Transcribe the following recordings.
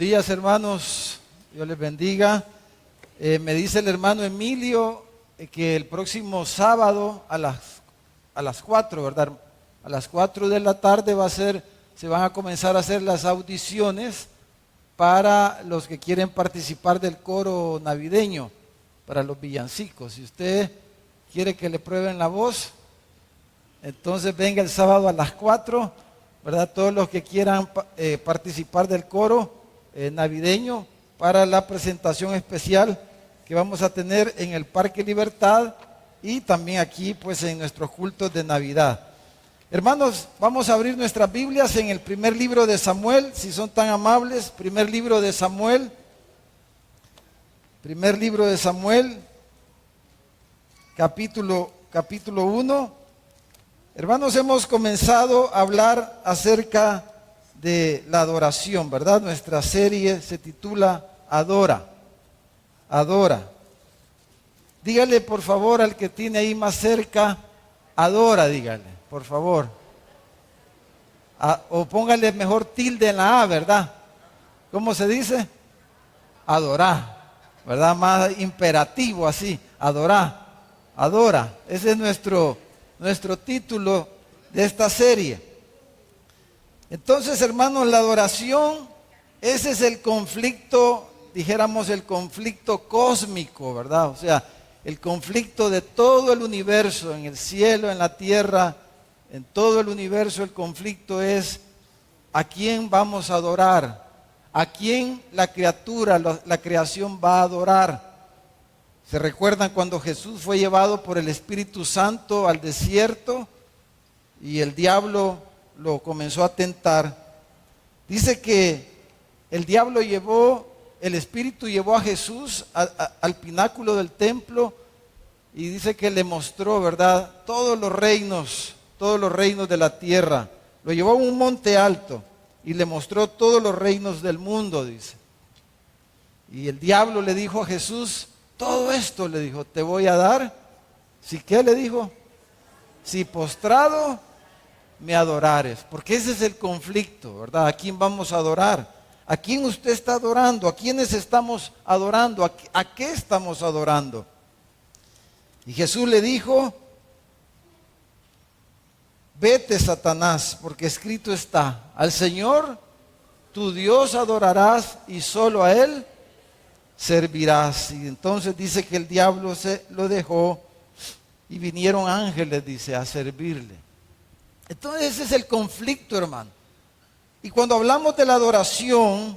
días, hermanos. Dios les bendiga. Me dice el hermano Emilio que el próximo sábado a las 4, ¿verdad? A las 4 de la tarde se van a comenzar a hacer las audiciones para los que quieren participar del coro navideño, para los villancicos. Si usted quiere que le prueben la voz, entonces venga el sábado a las 4, ¿verdad? Todos los que quieran participar del coro navideño para la presentación especial que vamos a tener en el Parque Libertad y también aquí pues en nuestros cultos de Navidad. Hermanos, vamos a abrir nuestras Biblias en el primer libro de Samuel, si son tan amables. Primer libro de Samuel, capítulo 1. Hermanos, hemos comenzado a hablar acerca de la adoración, ¿verdad? Nuestra serie se titula Adora. Dígale por favor al que tiene ahí más cerca, adora, dígale, por favor. O póngale mejor tilde en la A, ¿verdad? ¿Cómo se dice? Adorar, ¿verdad? Más imperativo así, adorar, adora. Ese es nuestro título de esta serie. Entonces, hermanos, la adoración, ese es el conflicto, dijéramos el conflicto cósmico, ¿verdad? O sea, el conflicto de todo el universo, en el cielo, en la tierra, en todo el universo, el conflicto es ¿a quién vamos a adorar? ¿A quién la criatura, la creación va a adorar? ¿Se recuerdan cuando Jesús fue llevado por el Espíritu Santo al desierto y el diablo lo comenzó a tentar? Dice que el Espíritu llevó a Jesús al pináculo del templo y dice que le mostró, ¿verdad?, todos los reinos de la tierra. Lo llevó a un monte alto y le mostró todos los reinos del mundo, dice. Y el diablo le dijo a Jesús, todo esto, le dijo, te voy a dar. ¿Si qué? Le dijo, si postrado me adorares, porque ese es el conflicto, ¿verdad? ¿A quién vamos a adorar? ¿A quién usted está adorando? ¿A quiénes estamos adorando? ¿A qué estamos adorando? Y Jesús le dijo, vete, Satanás, porque escrito está, al Señor tu Dios adorarás y solo a Él servirás. Y entonces dice que el diablo lo dejó y vinieron ángeles, dice, a servirle. Entonces ese es el conflicto, hermano. Y cuando hablamos de la adoración,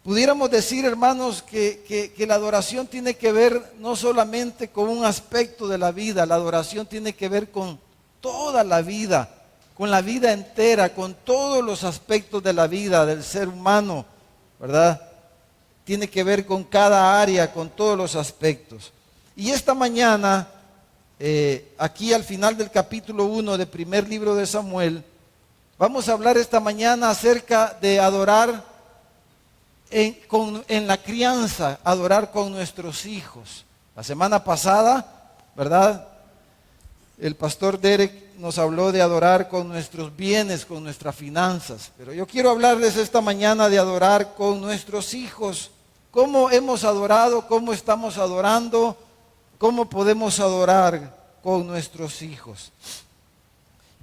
pudiéramos decir, hermanos, que la adoración tiene que ver no solamente con un aspecto de la vida, la adoración tiene que ver con toda la vida, con la vida entera, con todos los aspectos de la vida del ser humano, ¿verdad? Tiene que ver con cada área, con todos los aspectos. Y esta mañana, aquí al final del capítulo 1 del primer libro de Samuel, vamos a hablar esta mañana acerca de adorar en la crianza, adorar con nuestros hijos. La semana pasada, ¿verdad?, el pastor Derek nos habló de adorar con nuestros bienes, con nuestras finanzas. Pero yo quiero hablarles esta mañana de adorar con nuestros hijos. ¿Cómo hemos adorado? ¿Cómo estamos adorando? ¿Cómo podemos adorar con nuestros hijos?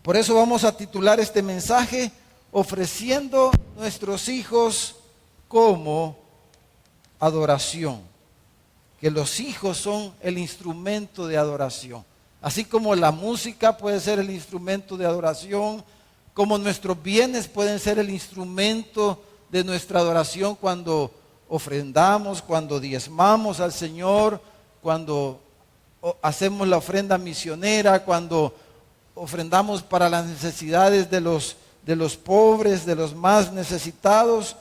Por eso vamos a titular este mensaje, ofreciendo nuestros hijos como adoración. Que los hijos son el instrumento de adoración. Así como la música puede ser el instrumento de adoración, como nuestros bienes pueden ser el instrumento de nuestra adoración cuando ofrendamos, cuando diezmamos al Señor, cuando hacemos la ofrenda misionera, cuando ofrendamos para las necesidades de los pobres, de los más necesitados.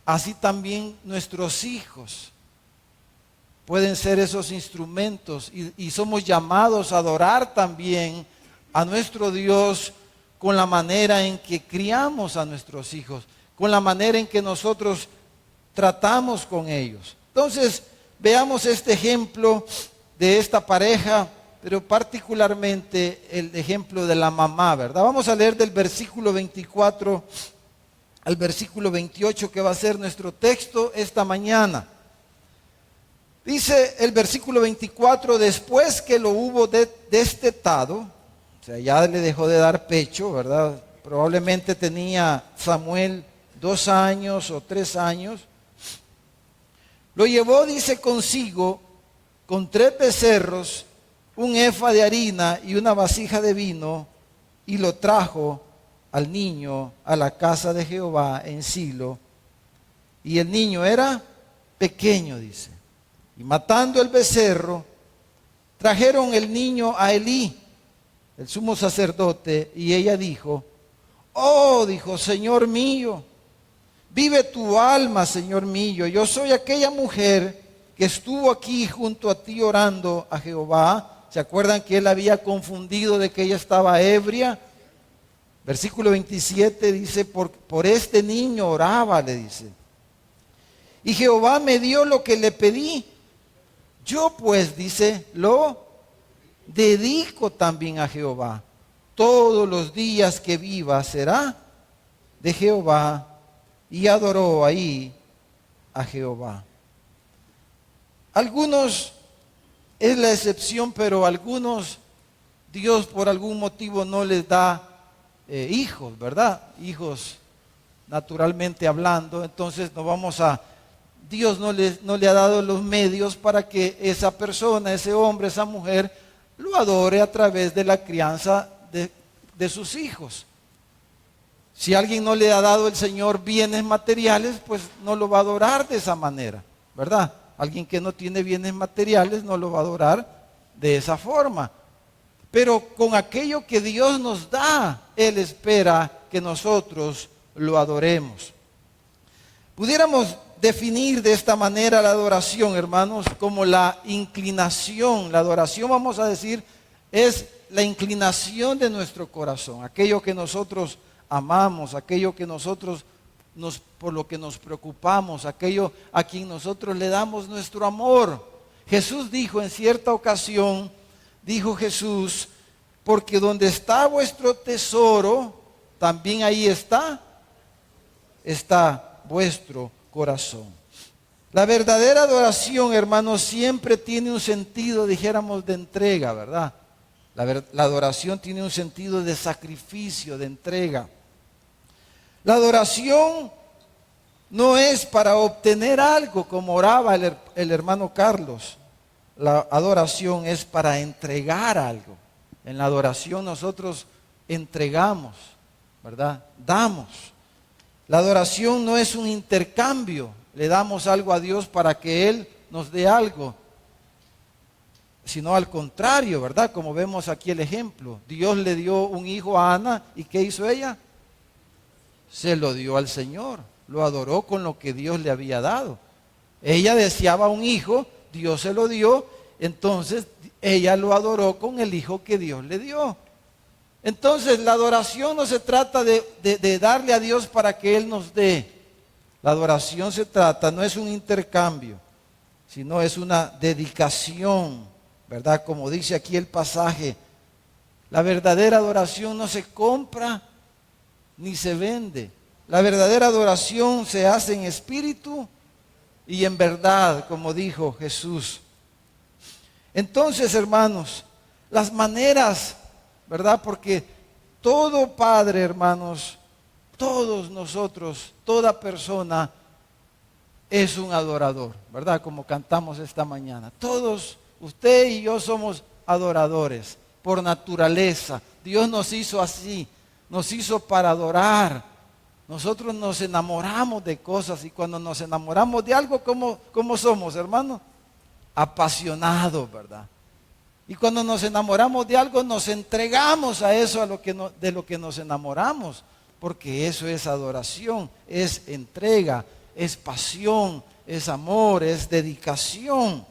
Así también nuestros hijos pueden ser esos instrumentos y somos llamados a adorar también a nuestro Dios con la manera en que criamos a nuestros hijos, con la manera en que nosotros tratamos con ellos. Entonces, veamos este ejemplo de esta pareja, pero particularmente el ejemplo de la mamá, ¿verdad? Vamos a leer del versículo 24 al versículo 28, que va a ser nuestro texto esta mañana. Dice el versículo 24: después que lo hubo destetado, o sea, ya le dejó de dar pecho, ¿verdad? Probablemente tenía Samuel 2 años o 3 años. Lo llevó, dice, consigo con 3 becerros, un efa de harina y una vasija de vino, y lo trajo al niño a la casa de Jehová en Silo. Y el niño era pequeño, dice. Y matando el becerro, trajeron el niño a Elí, el sumo sacerdote, y ella dijo: oh, dijo, Señor mío, vive tu alma, Señor mío. Yo soy aquella mujer que estuvo aquí junto a ti orando a Jehová. ¿Se acuerdan que él había confundido de que ella estaba ebria? Versículo 27 dice: por este niño oraba, le dice. Y Jehová me dio lo que le pedí. Yo pues, dice, lo dedico también a Jehová. Todos los días que viva será de Jehová. Y adoró ahí a Jehová. Algunos, es la excepción, pero algunos Dios por algún motivo no les da hijos, ¿verdad? Hijos naturalmente hablando. Entonces Dios no le ha dado los medios para que esa persona, ese hombre, esa mujer, lo adore a través de la crianza de sus hijos. Si alguien no le ha dado el Señor bienes materiales, pues no lo va a adorar de esa manera, ¿verdad? Alguien que no tiene bienes materiales no lo va a adorar de esa forma. Pero con aquello que Dios nos da, Él espera que nosotros lo adoremos. Pudiéramos definir de esta manera la adoración, hermanos, como la inclinación. La adoración, vamos a decir, es la inclinación de nuestro corazón, aquello que nosotros amamos, aquello que nosotros por lo que nos preocupamos, aquello a quien nosotros le damos nuestro amor. Jesús dijo en cierta ocasión, dijo Jesús: porque donde está vuestro tesoro, también ahí está vuestro corazón. La verdadera adoración, hermanos, siempre tiene un sentido, dijéramos, de entrega, ¿verdad? La adoración tiene un sentido de sacrificio, de entrega. La adoración no es para obtener algo, como oraba el hermano Carlos. La adoración es para entregar algo. En la adoración nosotros entregamos, ¿verdad? Damos. La adoración no es un intercambio. Le damos algo a Dios para que Él nos dé algo. Sino al contrario, ¿verdad? Como vemos aquí el ejemplo. Dios le dio un hijo a Ana, ¿y qué hizo ella? Se lo dio al Señor. Lo adoró con lo que Dios le había dado. Ella deseaba un hijo, Dios se lo dio, entonces ella lo adoró con el hijo que Dios le dio. Entonces la adoración no se trata de darle a Dios para que Él nos dé. La adoración no es un intercambio, sino es una dedicación, ¿verdad? Como dice aquí el pasaje, la verdadera adoración no se compra ni se vende. La verdadera adoración se hace en espíritu y en verdad, como dijo Jesús. Entonces, hermanos, las maneras, ¿verdad? Porque todo padre, hermanos, todos nosotros, toda persona es un adorador, ¿verdad? Como cantamos esta mañana. Todos, usted y yo somos adoradores por naturaleza. Dios nos hizo así, nos hizo para adorar. Nosotros nos enamoramos de cosas y cuando nos enamoramos de algo, ¿cómo somos, hermano? Apasionados, ¿verdad? Y cuando nos enamoramos de algo, nos entregamos a eso, de lo que nos enamoramos, porque eso es adoración, es entrega, es pasión, es amor, es dedicación.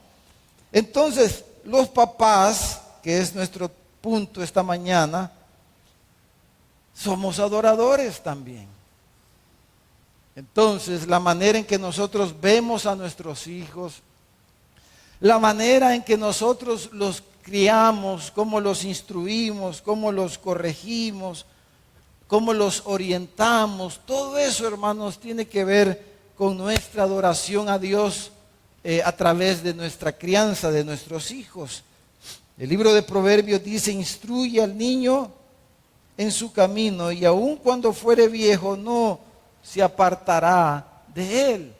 Entonces, los papás, que es nuestro punto esta mañana, somos adoradores también. Entonces, la manera en que nosotros vemos a nuestros hijos, la manera en que nosotros los criamos, cómo los instruimos, cómo los corregimos, cómo los orientamos. Todo eso, hermanos, tiene que ver con nuestra adoración a Dios a través de nuestra crianza, de nuestros hijos. El libro de Proverbios dice: instruye al niño en su camino, y aun cuando fuere viejo no se apartará de él.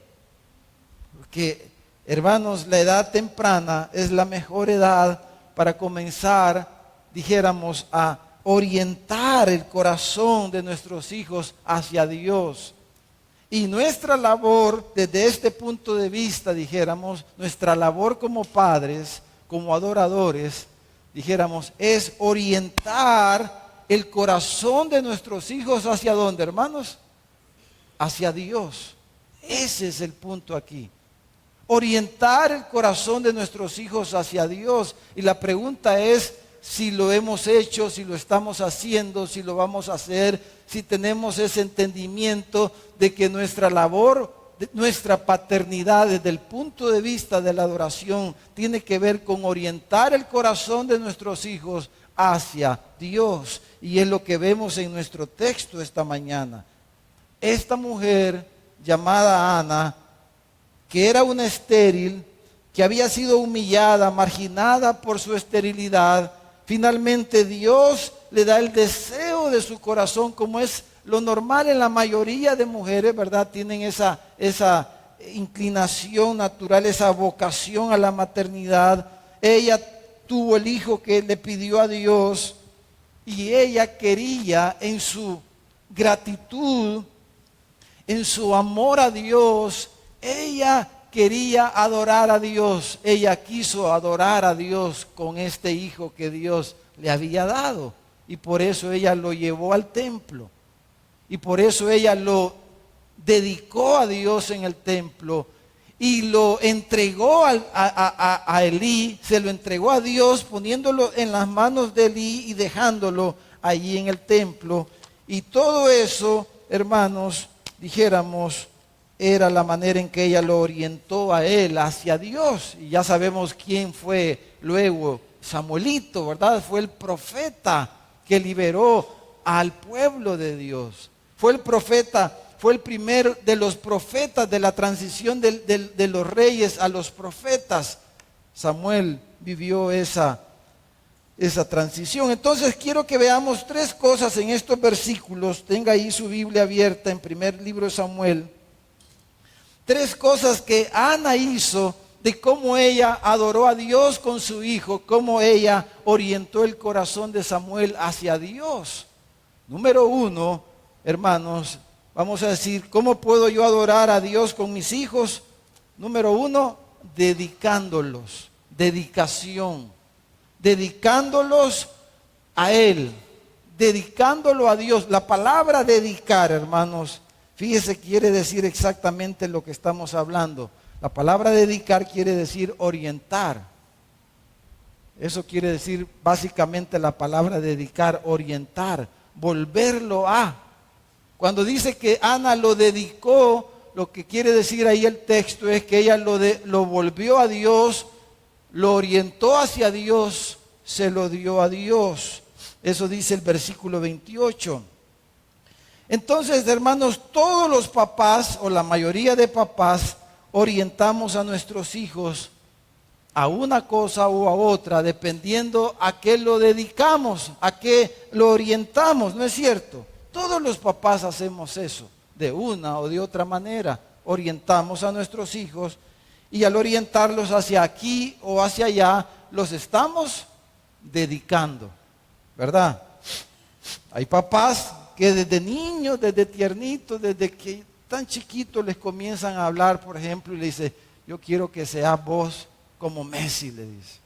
Porque, hermanos, la edad temprana es la mejor edad para comenzar, dijéramos, a orientar el corazón de nuestros hijos hacia Dios. Y nuestra labor, desde este punto de vista, dijéramos, nuestra labor como padres, como adoradores, dijéramos, es orientar el corazón de nuestros hijos hacia ¿dónde, hermanos? Hacia Dios. Ese es el punto aquí. Orientar el corazón de nuestros hijos hacia Dios. Y la pregunta es si lo hemos hecho, si lo estamos haciendo, si lo vamos a hacer, si tenemos ese entendimiento de que nuestra labor, nuestra paternidad desde el punto de vista de la adoración tiene que ver con orientar el corazón de nuestros hijos hacia Dios. Y es lo que vemos en nuestro texto esta mañana. Esta mujer llamada Ana, que era una estéril, que había sido humillada, marginada por su esterilidad, finalmente Dios le da el deseo de su corazón, como es lo normal en la mayoría de mujeres, ¿verdad? Tienen esa inclinación natural, esa vocación a la maternidad. Ella tuvo el hijo que le pidió a Dios y ella quería, en su gratitud, en su amor a Dios, ella quería adorar a Dios. Ella quiso adorar a Dios con este hijo que Dios le había dado. Y por eso ella lo llevó al templo. Y por eso ella lo dedicó a Dios en el templo. Y lo entregó a Elí, se lo entregó a Dios, poniéndolo en las manos de Elí y dejándolo allí en el templo. Y todo eso, hermanos, dijéramos, era la manera en que ella lo orientó a él hacia Dios. Y ya sabemos quién fue luego Samuelito, ¿verdad? Fue el profeta que liberó al pueblo de Dios. Fue el profeta, fue el primero de los profetas de la transición de los reyes a los profetas. Samuel vivió esa transición. Entonces quiero que veamos tres cosas en estos versículos. Tenga ahí su Biblia abierta en primer libro de Samuel. Tres cosas que Ana hizo de cómo ella adoró a Dios con su hijo, cómo ella orientó el corazón de Samuel hacia Dios. Número uno, hermanos, vamos a decir, ¿cómo puedo yo adorar a Dios con mis hijos? Número uno, dedicándolos, dedicación, dedicándolos a Él, dedicándolo a Dios. La palabra dedicar, hermanos, fíjese, quiere decir exactamente lo que estamos hablando. La palabra dedicar quiere decir orientar. Eso quiere decir básicamente la palabra dedicar, orientar, volverlo a. Cuando dice que Ana lo dedicó, lo que quiere decir ahí el texto es que ella lo volvió a Dios, lo orientó hacia Dios, se lo dio a Dios. Eso dice el versículo 28. Entonces, hermanos, todos los papás, o la mayoría de papás, orientamos a nuestros hijos a una cosa o a otra, dependiendo a qué lo dedicamos, a qué lo orientamos, ¿no es cierto? Todos los papás hacemos eso, de una o de otra manera. Orientamos a nuestros hijos y al orientarlos hacia aquí o hacia allá, los estamos dedicando, ¿verdad? Hay papás que desde niños, desde tiernitos, desde que tan chiquitos les comienzan a hablar, por ejemplo, y le dice, yo quiero que seas vos como Messi, le dice.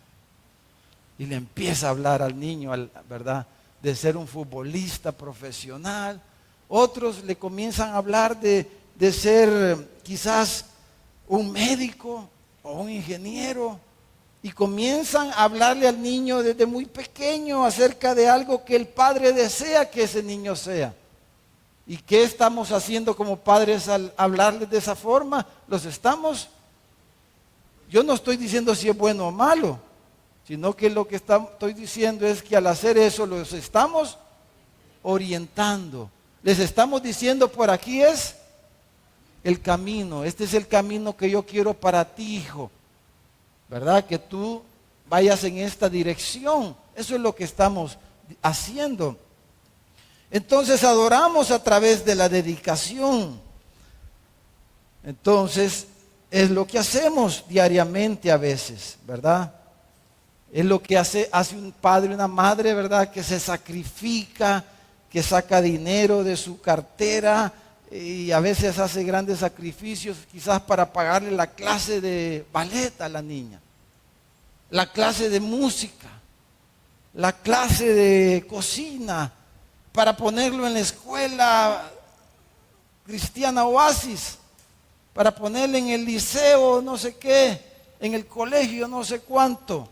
Y le empieza a hablar al niño, ¿verdad?, de ser un futbolista profesional. Otros le comienzan a hablar de ser quizás un médico o un ingeniero. Y comienzan a hablarle al niño desde muy pequeño acerca de algo que el padre desea que ese niño sea. ¿Y qué estamos haciendo como padres al hablarles de esa forma? Yo no estoy diciendo si es bueno o malo, sino que lo que estoy diciendo es que al hacer eso los estamos orientando. Les estamos diciendo por aquí es el camino. Este es el camino que yo quiero para ti, hijo. ¿Verdad? Que tú vayas en esta dirección. Eso es lo que estamos haciendo. Entonces adoramos a través de la dedicación. Entonces es lo que hacemos diariamente a veces, ¿verdad? Es lo que hace un padre, una madre, ¿verdad? Que se sacrifica, que saca dinero de su cartera y a veces hace grandes sacrificios, quizás para pagarle la clase de ballet a la niña, la clase de música, la clase de cocina, para ponerlo en la escuela cristiana Oasis, para ponerle en el liceo no sé qué, en el colegio no sé cuánto.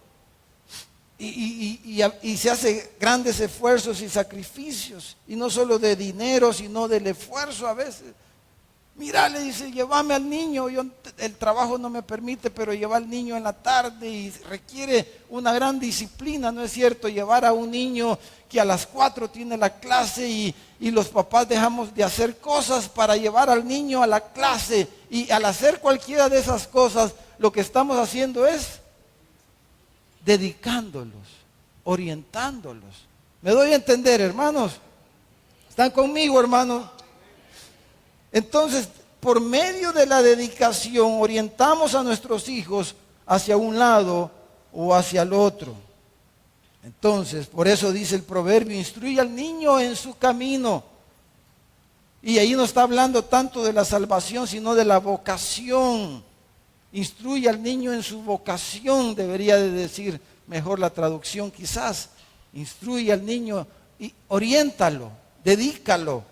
Y se hace grandes esfuerzos y sacrificios, y no solo de dinero, sino del esfuerzo a veces. Mira, le dice, llévame al niño, el trabajo no me permite, pero llevar al niño en la tarde y requiere una gran disciplina, ¿no es cierto? Llevar a un niño que a las 4 tiene la clase y los papás dejamos de hacer cosas para llevar al niño a la clase, y al hacer cualquiera de esas cosas, lo que estamos haciendo es dedicándolos, orientándolos. ¿Me doy a entender, hermanos? ¿Están conmigo, hermanos? Entonces, por medio de la dedicación, orientamos a nuestros hijos hacia un lado o hacia el otro. Entonces, por eso dice el proverbio, instruye al niño en su camino. Y ahí no está hablando tanto de la salvación, sino de la vocación. Instruye al niño en su vocación, debería de decir mejor la traducción quizás. Instruye al niño y oriéntalo, dedícalo,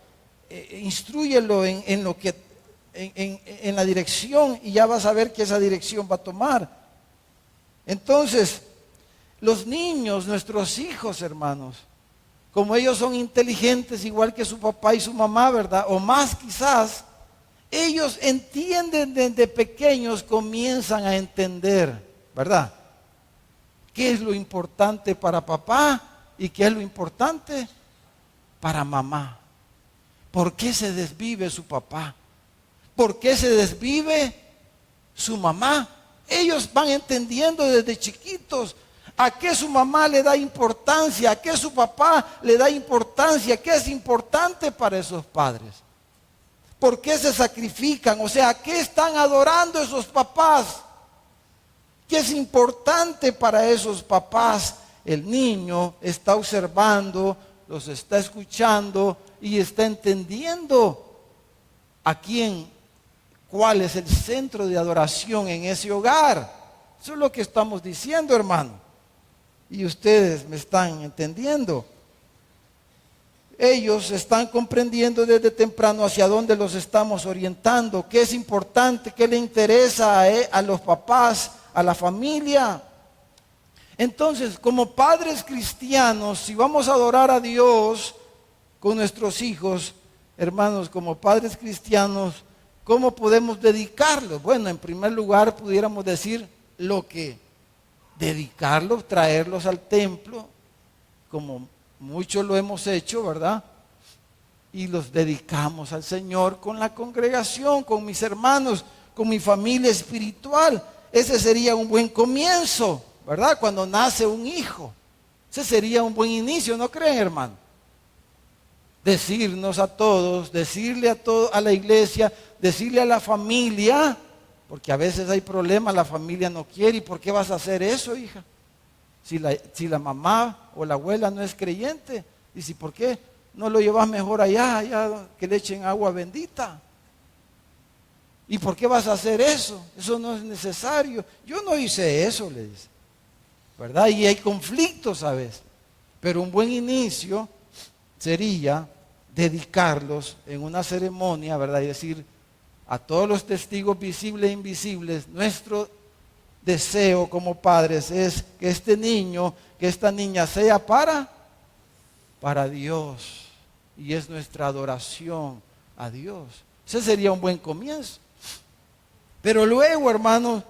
instrúyelo en lo que, en la dirección, y ya vas a ver que esa dirección va a tomar. Entonces, los niños, nuestros hijos, hermanos, como ellos son inteligentes igual que su papá y su mamá, ¿verdad? O más quizás, ellos entienden desde pequeños, comienzan a entender, ¿verdad? ¿Qué es lo importante para papá y qué es lo importante para mamá? ¿Por qué se desvive su papá? ¿Por qué se desvive su mamá? Ellos van entendiendo desde chiquitos a qué su mamá le da importancia, a qué su papá le da importancia, qué es importante para esos padres. ¿Por qué se sacrifican? O sea, ¿a qué están adorando esos papás? ¿Qué es importante para esos papás? El niño está observando, los está escuchando y está entendiendo cuál es el centro de adoración en ese hogar. Eso es lo que estamos diciendo, hermano. Y ustedes me están entendiendo. Ellos están comprendiendo desde temprano hacia dónde los estamos orientando, qué es importante, qué le interesa a los papás, a la familia. Entonces, como padres cristianos, si vamos a adorar a Dios con nuestros hijos, hermanos, como padres cristianos, ¿cómo podemos dedicarlos? Bueno, en primer lugar, pudiéramos decir lo que dedicarlos, traerlos al templo, como muchos lo hemos hecho, ¿verdad? Y los dedicamos al Señor con la congregación, con mis hermanos, con mi familia espiritual. Ese sería un buen comienzo, ¿verdad? Cuando nace un hijo. Ese sería un buen inicio, ¿no creen, hermano? Decirnos a todos, decirle a la iglesia, decirle a la familia, porque a veces hay problemas, la familia no quiere. ¿Y por qué vas a hacer eso, hija? Si la mamá o la abuela no es creyente, dice, ¿por qué no lo llevas mejor allá que le echen agua bendita? ¿Y por qué vas a hacer eso? Eso no es necesario. Yo no hice eso, le dice, ¿verdad? Y hay conflictos a veces, pero un buen inicio sería dedicarlos en una ceremonia, ¿verdad? Y decir a todos los testigos visibles e invisibles, nuestro deseo como padres es que este niño, que esta niña sea para Dios, y es nuestra adoración a Dios. Ese sería un buen comienzo. Pero luego, hermanos,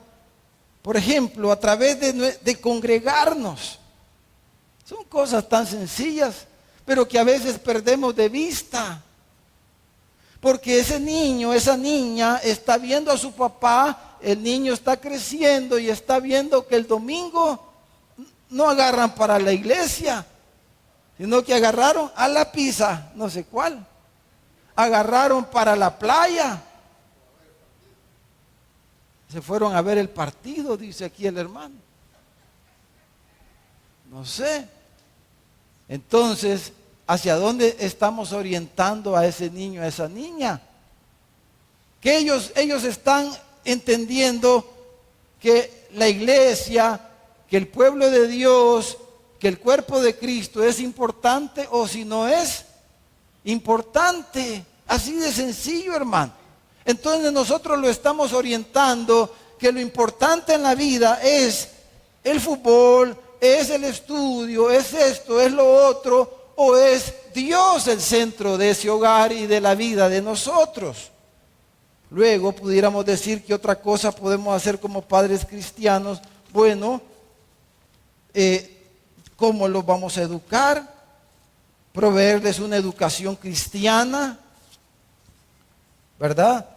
por ejemplo, a través de congregarnos, son cosas tan sencillas, pero que a veces perdemos de vista. Porque ese niño, esa niña está viendo a su papá, el niño está creciendo y está viendo que el domingo no agarran para la iglesia, sino que agarraron a la pizza, no sé cuál. Agarraron para la playa. Se fueron a ver el partido, dice aquí el hermano. No sé. Entonces, ¿hacia dónde estamos orientando a ese niño, a esa niña? Que ellos están entendiendo que la iglesia, que el pueblo de Dios, que el cuerpo de Cristo es importante, o si no es importante. Así de sencillo, hermano. Entonces nosotros lo estamos orientando que lo importante en la vida es el fútbol, es el estudio, es esto, es lo otro, o es Dios el centro de ese hogar y de la vida de nosotros. Luego pudiéramos decir que otra cosa podemos hacer como padres cristianos. Bueno, ¿cómo los vamos a educar? Proveerles una educación cristiana, ¿verdad?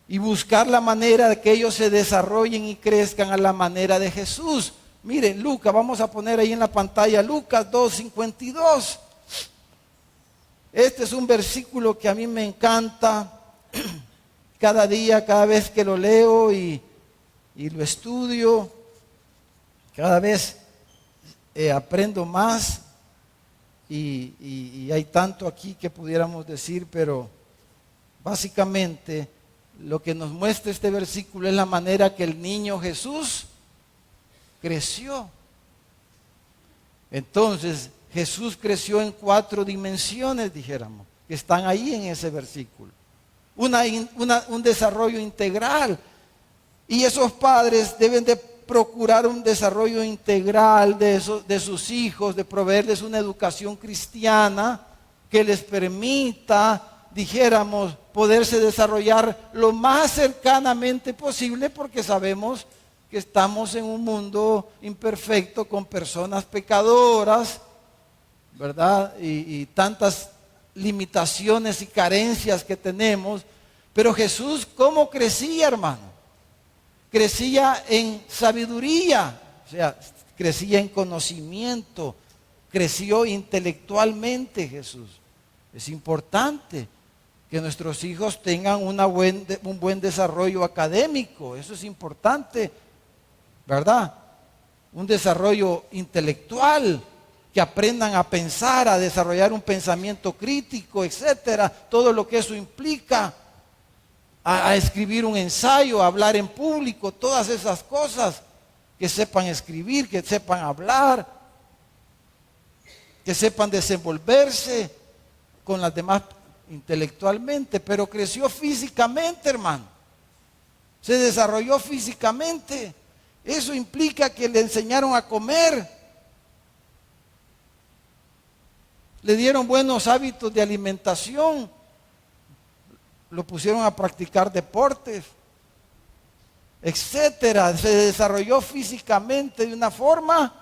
Y buscar la manera de que ellos se desarrollen y crezcan a la manera de Jesús. Miren, Lucas, vamos a poner ahí en la pantalla, Lucas 2:52. Este es un versículo que a mí me encanta. Cada día, cada vez que lo leo y lo estudio, cada vez aprendo más. Y hay tanto aquí que pudiéramos decir, pero básicamente lo que nos muestra este versículo es la manera que el niño Jesús creció. Entonces, Jesús creció en 4 dimensiones, dijéramos, que están ahí en ese versículo. Un desarrollo integral. Y esos padres deben de procurar un desarrollo integral de sus hijos, de proveerles una educación cristiana que les permita, dijéramos, poderse desarrollar lo más cercanamente posible, porque sabemos que estamos en un mundo imperfecto con personas pecadoras, ¿verdad? Y tantas limitaciones y carencias que tenemos. Pero Jesús, ¿cómo crecía, hermano? Crecía en sabiduría, o sea, crecía en conocimiento, creció intelectualmente Jesús. Es importante que nuestros hijos tengan un buen desarrollo académico, eso es importante, ¿verdad? Un desarrollo intelectual, que aprendan a pensar, a desarrollar un pensamiento crítico, etcétera, todo lo que eso implica, a escribir un ensayo, a hablar en público, todas esas cosas, que sepan escribir, que sepan hablar, que sepan desenvolverse con las demás intelectualmente. Pero creció físicamente, hermano, se desarrolló físicamente. Eso implica que le enseñaron a comer, le dieron buenos hábitos de alimentación, lo pusieron a practicar deportes, etcétera. Se desarrolló físicamente de una forma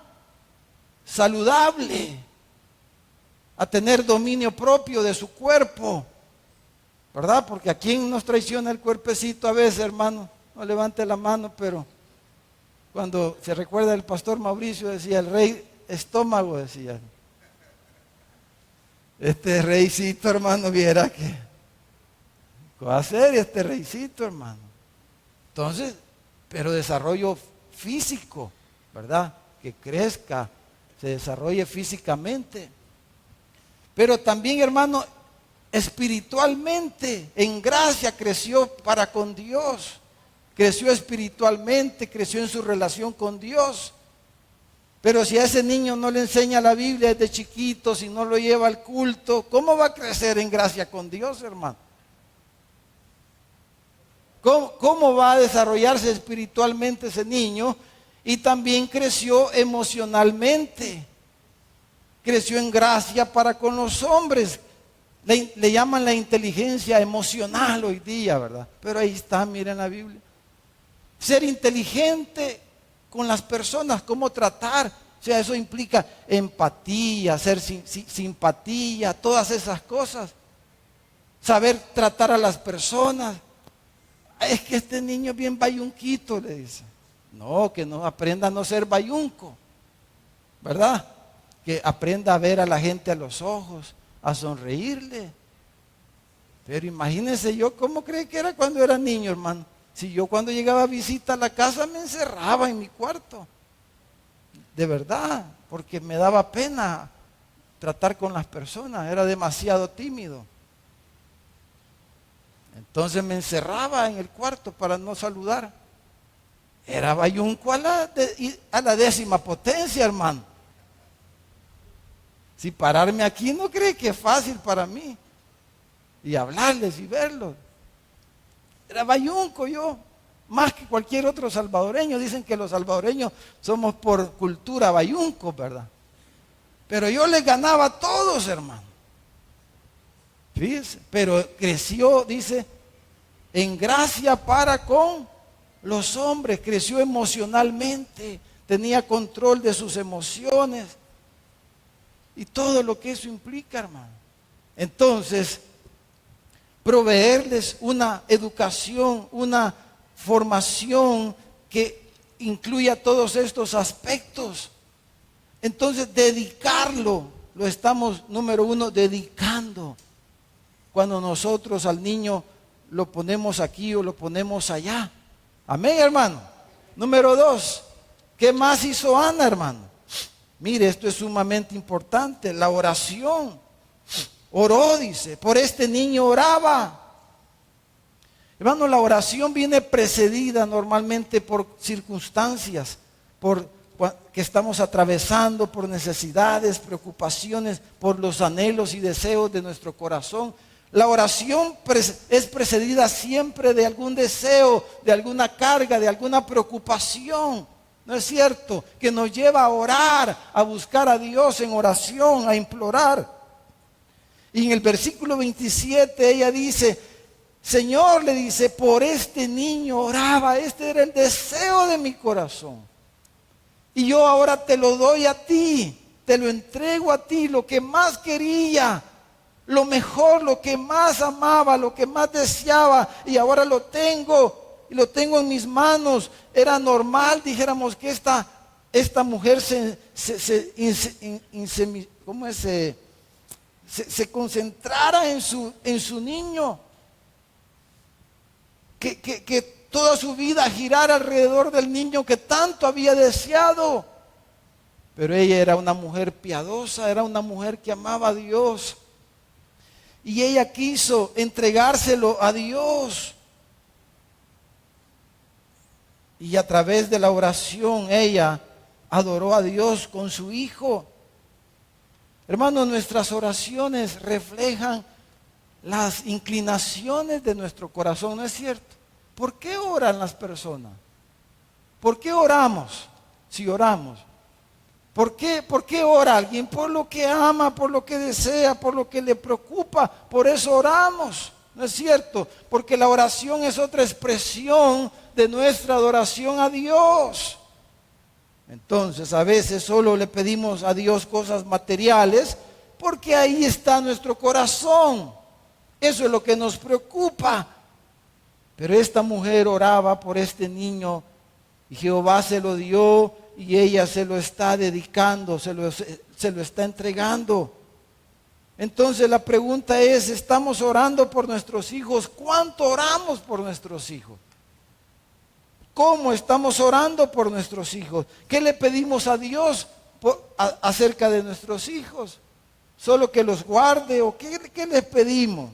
saludable, a tener dominio propio de su cuerpo, ¿verdad? Porque a quién nos traiciona el cuerpecito a veces, hermano. No levante la mano, pero cuando se recuerda el pastor Mauricio decía, el rey estómago, decía. Este reycito, hermano, viera que cosa seria este reycito, hermano. Entonces, pero desarrollo físico, ¿verdad? Que crezca, se desarrolle físicamente. Pero también, hermano, espiritualmente, en gracia creció para con Dios. Creció espiritualmente, creció en su relación con Dios. Pero si a ese niño no le enseña la Biblia desde chiquito, si no lo lleva al culto, ¿cómo va a crecer en gracia con Dios, hermano? ¿Cómo va a desarrollarse espiritualmente ese niño? Y también creció emocionalmente. Creció en gracia para con los hombres. Le llaman la inteligencia emocional hoy día, ¿verdad? Pero ahí está, miren la Biblia. Ser inteligente con las personas, cómo tratar. O sea, eso implica empatía, ser simpatía, todas esas cosas. saber tratar a las personas. Es que este niño es bien bayunquito, le dice. No, que no aprenda a no ser bayunco, ¿verdad? Que aprenda a ver a la gente a los ojos, a sonreírle. Pero imagínense yo, ¿cómo cree que era cuando era niño, hermano? Si yo cuando llegaba a visita a la casa me encerraba en mi cuarto. De verdad, porque me daba pena tratar con las personas, era demasiado tímido. Entonces me encerraba en el cuarto para no saludar. Era bayunco a la 10ª potencia, hermano. Si pararme aquí no cree que es fácil para mí. Y hablarles y verlos. Era bayunco yo, más que cualquier otro salvadoreño. Dicen que los salvadoreños somos por cultura bayuncos, ¿verdad? Pero yo les ganaba a todos, hermano. Fíjese, pero creció, dice, en gracia para con los hombres, creció emocionalmente, tenía control de sus emociones y todo lo que eso implica, hermano. Entonces, proveerles una educación, una formación que incluya todos estos aspectos. Entonces, dedicarlo, lo estamos, número 1, dedicando. Cuando nosotros al niño lo ponemos aquí o lo ponemos allá. Amén, hermano. Número 2, ¿qué más hizo Ana, hermano? Mire, esto es sumamente importante, la oración. Oró, dice, por este niño oraba. Hermano, la oración viene precedida normalmente por circunstancias, por que estamos atravesando, por necesidades, preocupaciones, por los anhelos y deseos de nuestro corazón. La oración es precedida siempre de algún deseo, de alguna carga, de alguna preocupación. ¿No es cierto? Que nos lleva a orar, a buscar a Dios en oración, a implorar. Y en el versículo 27 ella dice, Señor, le dice, por este niño oraba, este era el deseo de mi corazón. Y yo ahora te lo doy a ti, te lo entrego a ti, lo que más quería, lo mejor, lo que más amaba, lo que más deseaba, y ahora lo tengo, y lo tengo en mis manos. Era normal, dijéramos, que esta mujer se concentrara en su niño, que toda su vida girara alrededor del niño que tanto había deseado. Pero ella era una mujer piadosa, era una mujer que amaba a Dios. Y ella quiso entregárselo a Dios. Y a través de la oración ella adoró a Dios con su hijo. Hermanos, nuestras oraciones reflejan las inclinaciones de nuestro corazón, ¿no es cierto? ¿Por qué oran las personas? ¿Por qué oramos? Si oramos. ¿Por qué ora alguien? Por lo que ama, por lo que desea, por lo que le preocupa. Por eso oramos, ¿no es cierto? Porque la oración es otra expresión de nuestra adoración a Dios. Entonces, a veces solo le pedimos a Dios cosas materiales porque ahí está nuestro corazón. Eso es lo que nos preocupa. Pero esta mujer oraba por este niño y Jehová se lo dio y ella se lo está dedicando, se lo está entregando. Entonces la pregunta es, ¿estamos orando por nuestros hijos? ¿Cuánto oramos por nuestros hijos? ¿Cómo estamos orando por nuestros hijos? ¿Qué le pedimos a Dios acerca de nuestros hijos? ¿Solo que los guarde o qué les pedimos?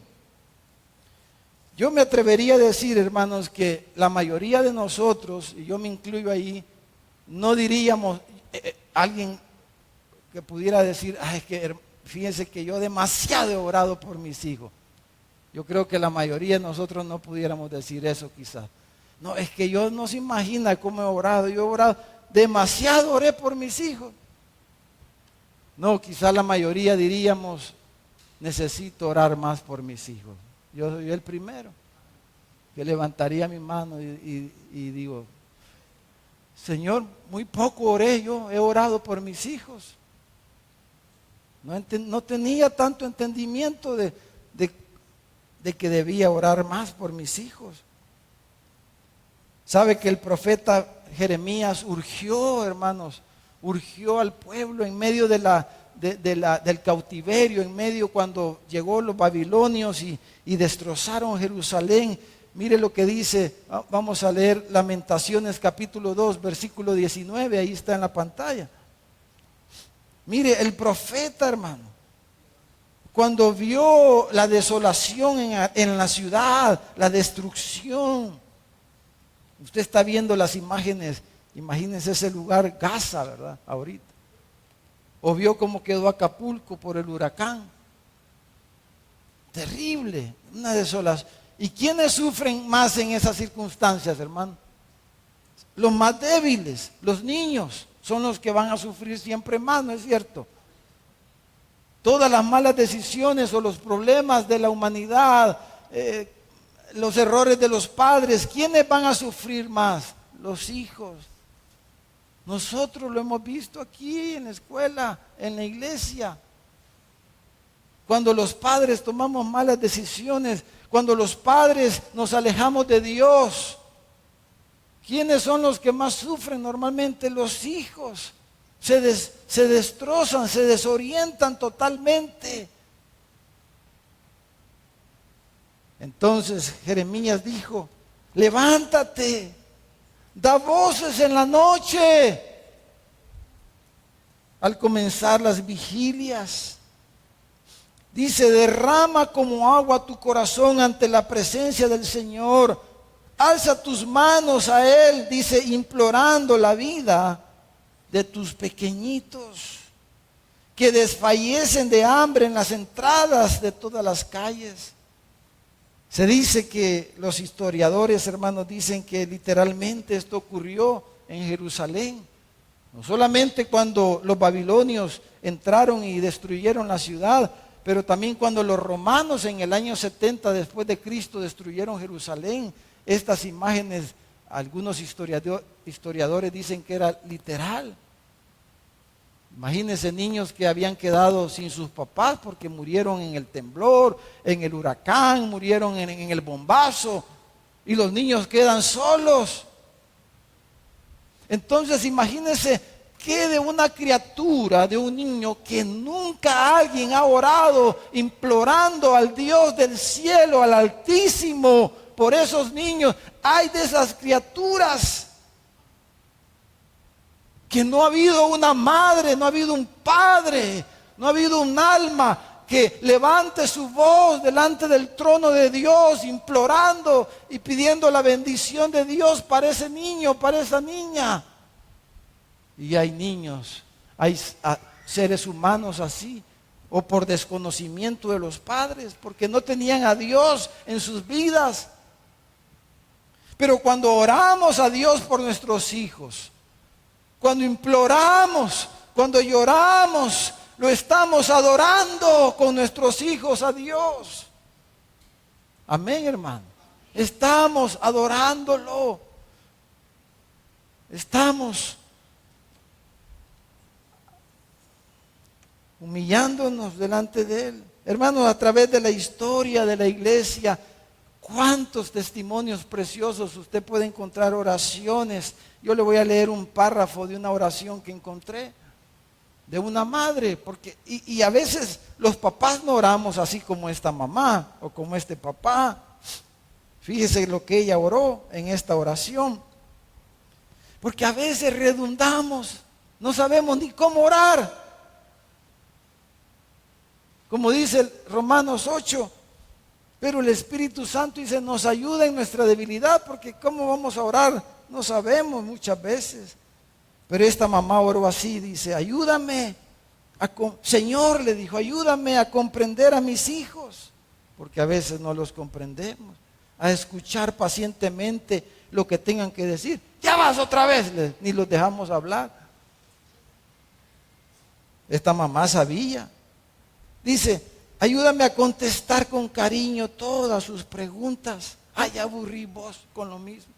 Yo me atrevería a decir, hermanos, que la mayoría de nosotros, y yo me incluyo ahí, no diríamos, alguien que pudiera decir, ay, es que fíjense que yo demasiado he orado por mis hijos. Yo creo que la mayoría de nosotros no pudiéramos decir eso quizás. No, es que yo no se imagina cómo he orado. Yo he orado, demasiado oré por mis hijos. No, quizás la mayoría diríamos, necesito orar más por mis hijos. Yo soy el primero que levantaría mi mano y digo, Señor, muy poco oré, yo he orado por mis hijos. No tenía tanto entendimiento de de que debía orar más por mis hijos. Sabe que el profeta Jeremías urgió, hermanos, urgió al pueblo en medio del cautiverio, en medio cuando llegó los babilonios y destrozaron Jerusalén. Mire lo que dice, vamos a leer Lamentaciones capítulo 2, versículo 19, ahí está en la pantalla. Mire, el profeta, hermano, cuando vio la desolación en la ciudad, la destrucción, usted está viendo las imágenes, imagínense ese lugar, Gaza, ¿verdad? Ahorita. O vio cómo quedó Acapulco por el huracán. Terrible, una desolación. ¿Y quiénes sufren más en esas circunstancias, hermano? Los más débiles, los niños, son los que van a sufrir siempre más, ¿no es cierto? Todas las malas decisiones o los problemas de la humanidad, los errores de los padres, ¿quiénes van a sufrir más? Los hijos. Nosotros lo hemos visto aquí en la escuela, en la iglesia. Cuando los padres tomamos malas decisiones, cuando los padres nos alejamos de Dios, ¿quiénes son los que más sufren? Normalmente los hijos. Se destrozan, se desorientan totalmente. Entonces Jeremías dijo, levántate, da voces en la noche, al comenzar las vigilias. Dice, derrama como agua tu corazón ante la presencia del Señor. Alza tus manos a Él, dice, implorando la vida de tus pequeñitos, que desfallecen de hambre en las entradas de todas las calles. Se dice que los historiadores, hermanos, dicen que literalmente esto ocurrió en Jerusalén. No solamente cuando los babilonios entraron y destruyeron la ciudad, pero también cuando los romanos en el año 70 después de Cristo destruyeron Jerusalén. Estas imágenes, algunos historiadores dicen que era literal. Imagínense niños que habían quedado sin sus papás porque murieron en el temblor, en el huracán, murieron en el bombazo, y los niños quedan solos. Entonces imagínense que de una criatura, de un niño que nunca alguien ha orado implorando al Dios del cielo, al Altísimo, por esos niños. Hay de esas criaturas que no ha habido una madre, no ha habido un padre, no ha habido un alma que levante su voz delante del trono de Dios, implorando y pidiendo la bendición de Dios para ese niño, para esa niña. Y hay niños, hay seres humanos así, o por desconocimiento de los padres, porque no tenían a Dios en sus vidas. Pero cuando oramos a Dios por nuestros hijos, cuando imploramos, cuando lloramos, lo estamos adorando con nuestros hijos a Dios. Amén, hermano. Estamos adorándolo. Estamos humillándonos delante de Él. Hermanos, a través de la historia de la iglesia, cuántos testimonios preciosos usted puede encontrar, oraciones. Yo le voy a leer un párrafo de una oración que encontré de una madre, porque y a veces los papás no oramos así como esta mamá o como este papá. Fíjese lo que ella oró en esta oración, porque a veces redundamos, no sabemos ni cómo orar. Como dice Romanos 8, pero el Espíritu Santo dice, nos ayuda en nuestra debilidad, porque ¿cómo vamos a orar? No sabemos muchas veces. Pero esta mamá oró así, dice, ayúdame, Señor, le dijo, ayúdame a comprender a mis hijos, porque a veces no los comprendemos, a escuchar pacientemente lo que tengan que decir. Ya vas otra vez, ni los dejamos hablar. Esta mamá sabía. Dice, ayúdame a contestar con cariño todas sus preguntas. Ay, aburrí vos con lo mismo.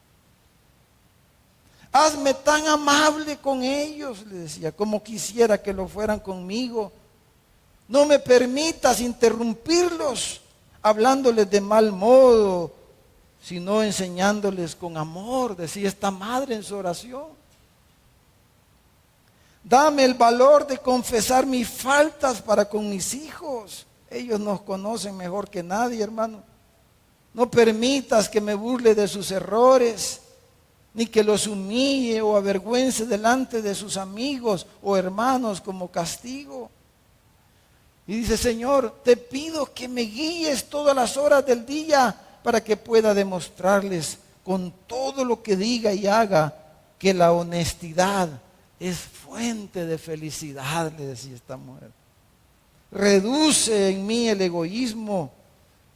Hazme tan amable con ellos, le decía, como quisiera que lo fueran conmigo. No me permitas interrumpirlos. hablándoles de mal modo, sino enseñándoles con amor, decía esta madre en su oración. Dame el valor de confesar mis faltas para con mis hijos. Ellos nos conocen mejor que nadie, hermano. No permitas que me burle de sus errores, ni que los humille o avergüence delante de sus amigos o hermanos como castigo. Y dice, Señor, te pido que me guíes todas las horas del día para que pueda demostrarles con todo lo que diga y haga que la honestidad es fuente de felicidad, le decía esta mujer. Reduce en mí el egoísmo,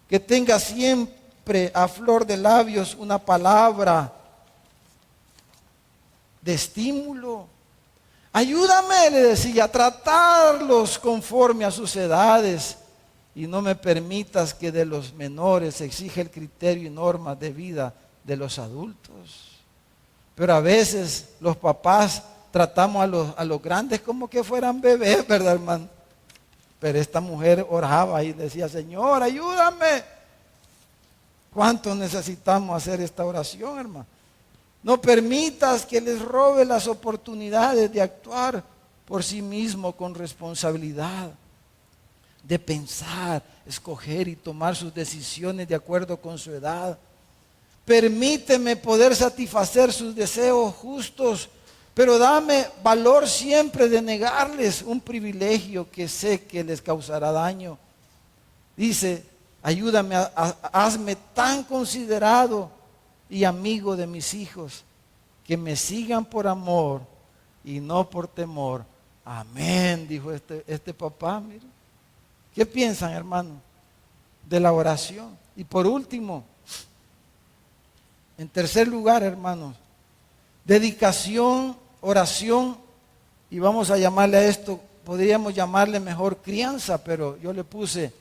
que tenga siempre a flor de labios una palabra de estímulo. Ayúdame, le decía, a tratarlos conforme a sus edades y no me permitas que de los menores exija el criterio y normas de vida de los adultos. Pero a veces los papás tratamos a los grandes como que fueran bebés, ¿verdad, hermano? Pero esta mujer oraba y decía, Señor, ayúdame. ¿Cuánto necesitamos hacer esta oración, hermano? No permitas que les robe las oportunidades de actuar por sí mismo con responsabilidad, de pensar, escoger y tomar sus decisiones de acuerdo con su edad. Permíteme poder satisfacer sus deseos justos, pero dame valor siempre de negarles un privilegio que sé que les causará daño. Dice, ayúdame, hazme tan considerado y amigo de mis hijos, que me sigan por amor y no por temor. Amén, dijo este papá. Mire. ¿Qué piensan, hermano, de la oración? Y por último, en tercer lugar, hermanos, dedicación, oración, y vamos a llamarle a esto, podríamos llamarle mejor crianza, pero yo le puse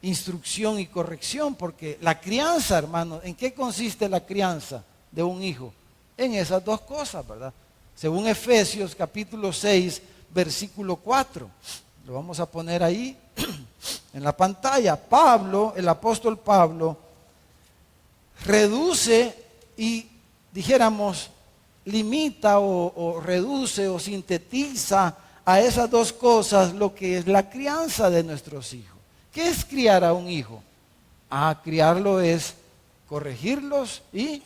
instrucción y corrección, porque la crianza, hermano, ¿en qué consiste la crianza de un hijo? En esas dos cosas, ¿verdad? Según Efesios capítulo 6, versículo 4. Lo vamos a poner ahí en la pantalla. Pablo, el apóstol Pablo, reduce y, dijéramos, limita o reduce o sintetiza a esas dos cosas lo que es la crianza de nuestros hijos. ¿Qué es criar a un hijo? Criarlo es corregirlos y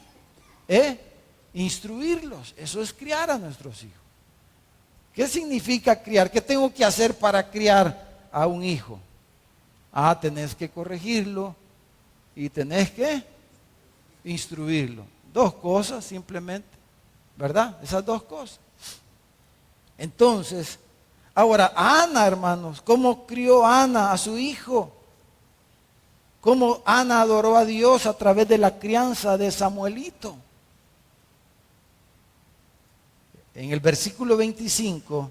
instruirlos. Eso es criar a nuestros hijos. ¿Qué significa criar? ¿Qué tengo que hacer para criar a un hijo? Tenés que corregirlo y tenés que instruirlo. Dos cosas simplemente, ¿verdad? Esas dos cosas. Entonces, ahora, Ana, hermanos, ¿cómo crió Ana a su hijo? ¿Cómo Ana adoró a Dios a través de la crianza de Samuelito? En el versículo 25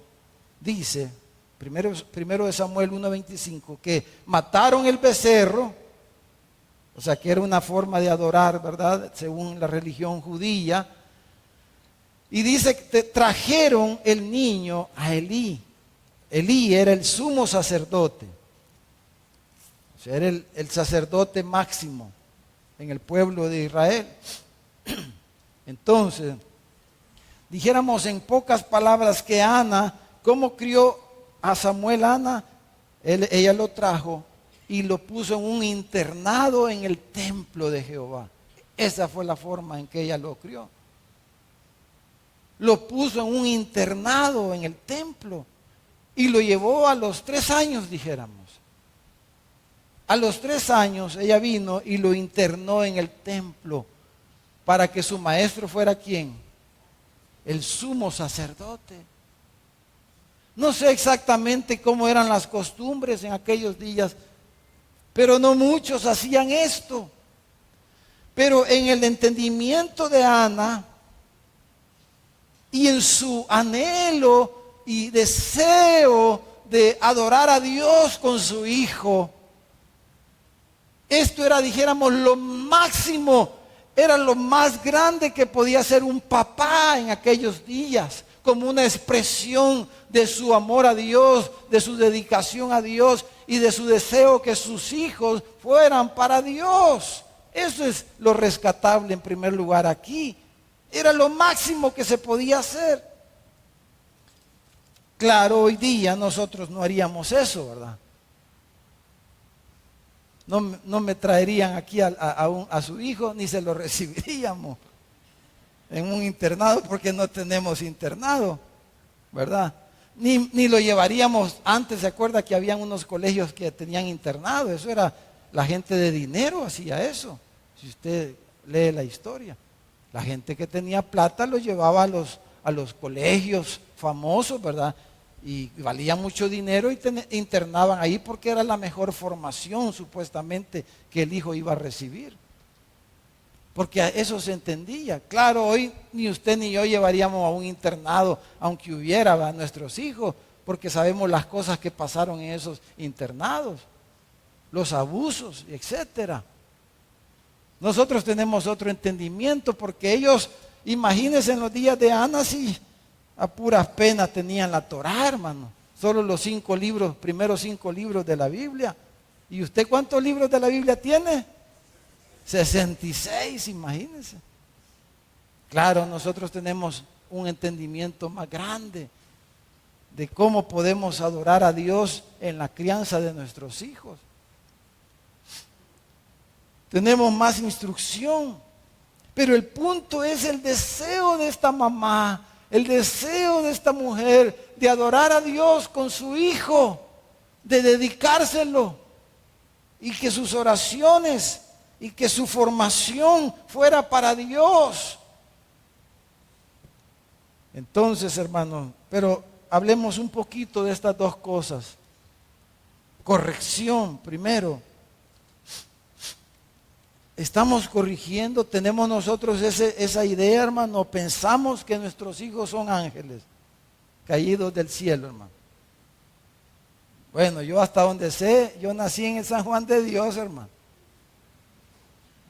dice, primero de Samuel 1:25, que mataron el becerro, o sea que era una forma de adorar, ¿verdad? Según la religión judía. Y dice que trajeron el niño a Elí. Elí era el sumo sacerdote, o sea, era el sacerdote máximo en el pueblo de Israel. Entonces, dijéramos en pocas palabras que Ana, ¿cómo crió a Samuel Ana? Ella lo trajo y lo puso en un internado en el templo de Jehová. Esa fue la forma en que ella lo crió. Lo puso en un internado en el templo. Y lo llevó a los 3 años, dijéramos. A los 3 años ella vino y lo internó en el templo para que su maestro fuera ¿quién? El sumo sacerdote. No sé exactamente cómo eran las costumbres en aquellos días, pero no muchos hacían esto. Pero en el entendimiento de Ana y en su anhelo y deseo de adorar a Dios con su hijo, esto era, dijéramos, lo máximo, era lo más grande que podía hacer un papá en aquellos días. como una expresión de su amor a Dios, de su dedicación a Dios y de su deseo que sus hijos fueran para Dios. Eso es lo rescatable en primer lugar aquí. Era lo máximo que se podía hacer. Claro, hoy día nosotros no haríamos eso, ¿verdad? No me traerían aquí a su hijo, ni se lo recibiríamos en un internado, porque no tenemos internado, ¿verdad? Ni lo llevaríamos. Antes, ¿se acuerda que habían unos colegios que tenían internado? Eso era la gente de dinero, hacía eso. Si usted lee la historia, la gente que tenía plata lo llevaba a los colegios famosos, ¿verdad? Y valía mucho dinero y internaban ahí porque era la mejor formación supuestamente que el hijo iba a recibir. Porque a eso se entendía. Claro, hoy ni usted ni yo llevaríamos a un internado, aunque hubiera a nuestros hijos, porque sabemos las cosas que pasaron en esos internados, los abusos, etcétera. Nosotros tenemos otro entendimiento, porque ellos, imagínense en los días de Ana, sí, a puras penas tenían la Torá, hermano. Solo los primeros 5 libros de la Biblia. ¿Y usted cuántos libros de la Biblia tiene? 66, imagínense. Claro, nosotros tenemos un entendimiento más grande de cómo podemos adorar a Dios en la crianza de nuestros hijos. Tenemos más instrucción, pero el punto es el deseo de esta mamá, el deseo de esta mujer de adorar a Dios con su hijo, de dedicárselo y que sus oraciones y que su formación fuera para Dios. Entonces, hermanos, pero hablemos un poquito de estas dos cosas. Corrección, primero. Estamos corrigiendo, tenemos nosotros esa idea, hermano. Pensamos que nuestros hijos son ángeles caídos del cielo, hermano. Bueno, yo hasta donde sé, yo nací en el San Juan de Dios, hermano.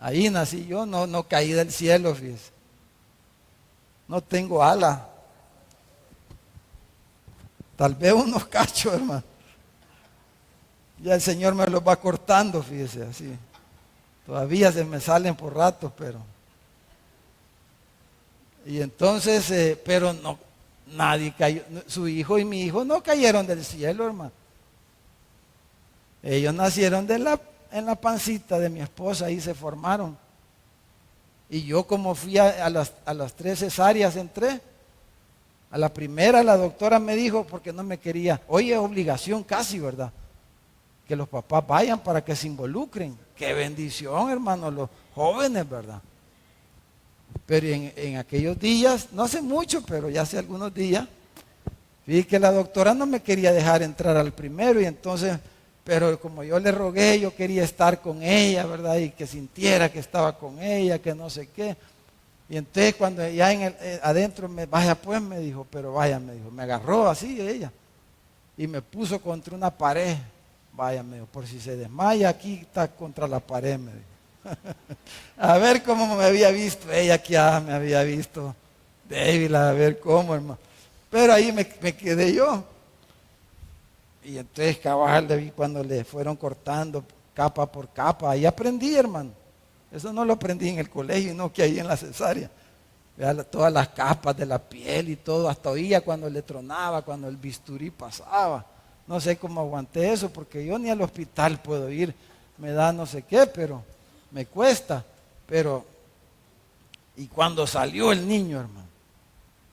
Ahí nací yo, no caí del cielo, fíjese. No tengo ala. Tal vez unos cachos, hermano. Ya el Señor me los va cortando, fíjese, así. Todavía se me salen por ratos, pero. Y entonces, pero no, nadie cayó. Su hijo y mi hijo no cayeron del cielo, hermano. Ellos nacieron en la pancita de mi esposa, ahí se formaron. Y yo, como fui a las 3 cesáreas, entré. A la primera la doctora me dijo, porque no me quería, oye, obligación casi, ¿verdad? Que los papás vayan para que se involucren. Qué bendición, hermano, los jóvenes, ¿verdad? Pero en aquellos días, no hace mucho, pero ya hace algunos días, vi que la doctora no me quería dejar entrar al primero, y entonces, pero como yo le rogué, yo quería estar con ella, ¿verdad? Y que sintiera que estaba con ella, que no sé qué. Y entonces cuando ya adentro, vaya pues, me dijo, pero vaya, me dijo, me agarró así ella y me puso contra una pared. Vaya, me dijo, por si se desmaya, aquí está contra la pared, me dijo. A ver cómo me había visto ella, que me había visto débil, a ver cómo, hermano. Pero ahí me quedé yo. Y entonces cabal, le vi cuando le fueron cortando capa por capa. Ahí aprendí, hermano. Eso no lo aprendí en el colegio, no que ahí en la cesárea. Vea, todas las capas de la piel y todo, hasta oía cuando le tronaba, cuando el bisturí pasaba. No sé cómo aguanté eso, porque yo ni al hospital puedo ir. Me da no sé qué, pero me cuesta. Pero, y cuando salió el niño, hermano,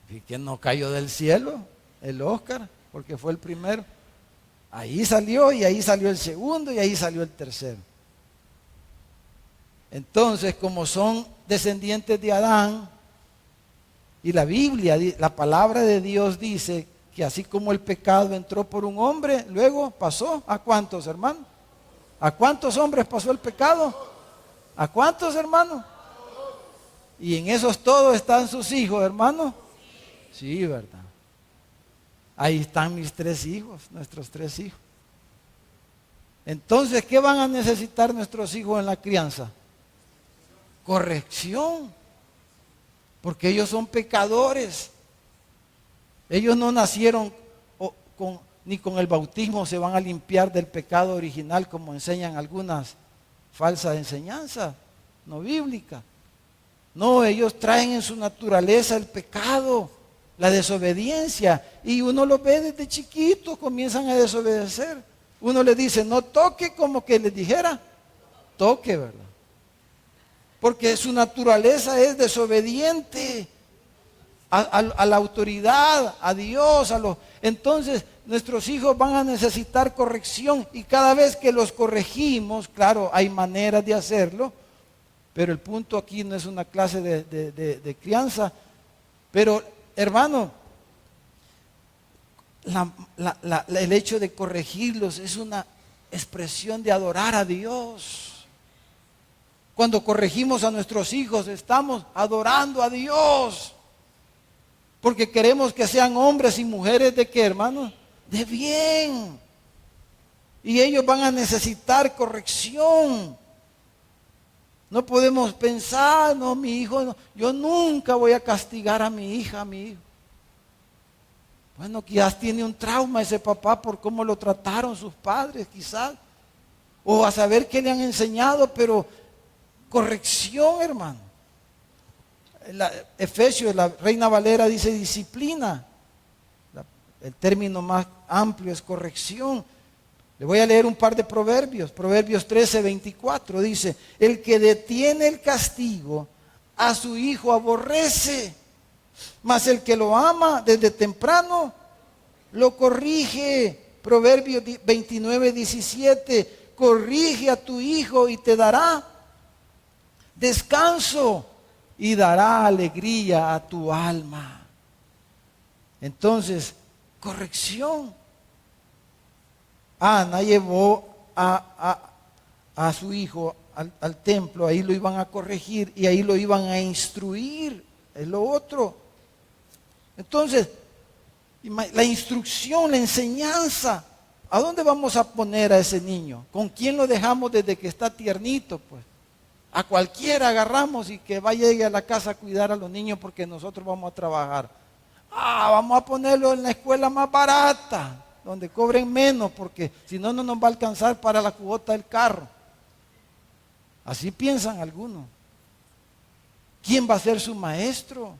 y que no cayó del cielo, el Oscar, porque fue el primero. Ahí salió, y ahí salió el segundo, y ahí salió el tercero. Entonces, como son descendientes de Adán, y la Biblia, la palabra de Dios dice que así como el pecado entró por un hombre, luego pasó ¿a cuántos, hermano? ¿A cuántos hombres pasó el pecado? ¿A cuántos, hermano? Y en esos todos están sus hijos, hermano. Sí, ¿verdad? Ahí están mis 3 hijos, nuestros 3 hijos. Entonces, ¿qué van a necesitar nuestros hijos en la crianza? Corrección, porque ellos son pecadores. Ellos no nacieron ni con el bautismo se van a limpiar del pecado original como enseñan algunas falsas enseñanzas no bíblicas. No, ellos traen en su naturaleza el pecado, la desobediencia, y uno lo ve desde chiquito, comienzan a desobedecer. Uno le dice, no toque, como que les dijera, toque, ¿verdad? Porque su naturaleza es desobediente a la autoridad, a Dios, entonces nuestros hijos van a necesitar corrección, y cada vez que los corregimos, claro, hay maneras de hacerlo, pero el punto aquí no es una clase de crianza. Pero hermano, el hecho de corregirlos es una expresión de adorar a Dios. Cuando corregimos a nuestros hijos, estamos adorando a Dios, porque queremos que sean hombres y mujeres ¿de qué, hermano? De bien. Y ellos van a necesitar corrección. No podemos pensar, no, mi hijo, no, yo nunca voy a castigar a mi hija, a mi hijo. Bueno, quizás tiene un trauma ese papá por cómo lo trataron sus padres, quizás. O a saber qué le han enseñado, pero corrección, hermano. Efesios, la Reina Valera dice disciplina. El término más amplio es corrección. Le voy a leer un par de proverbios. Proverbios 13:24 dice, el que detiene el castigo a su hijo aborrece, mas el que lo ama desde temprano lo corrige. Proverbios 29:17, corrige a tu hijo y te dará descanso y dará alegría a tu alma. Entonces, corrección. Ana llevó a su hijo al templo, ahí lo iban a corregir y ahí lo iban a instruir, es lo otro. Entonces, la instrucción, la enseñanza, ¿a dónde vamos a poner a ese niño? ¿Con quién lo dejamos desde que está tiernito? Pues a cualquiera agarramos y que vaya a la casa a cuidar a los niños porque nosotros vamos a trabajar. Vamos a ponerlo en la escuela más barata, donde cobren menos, porque si no, no nos va a alcanzar para la cuota del carro. Así piensan algunos. ¿Quién va a ser su maestro?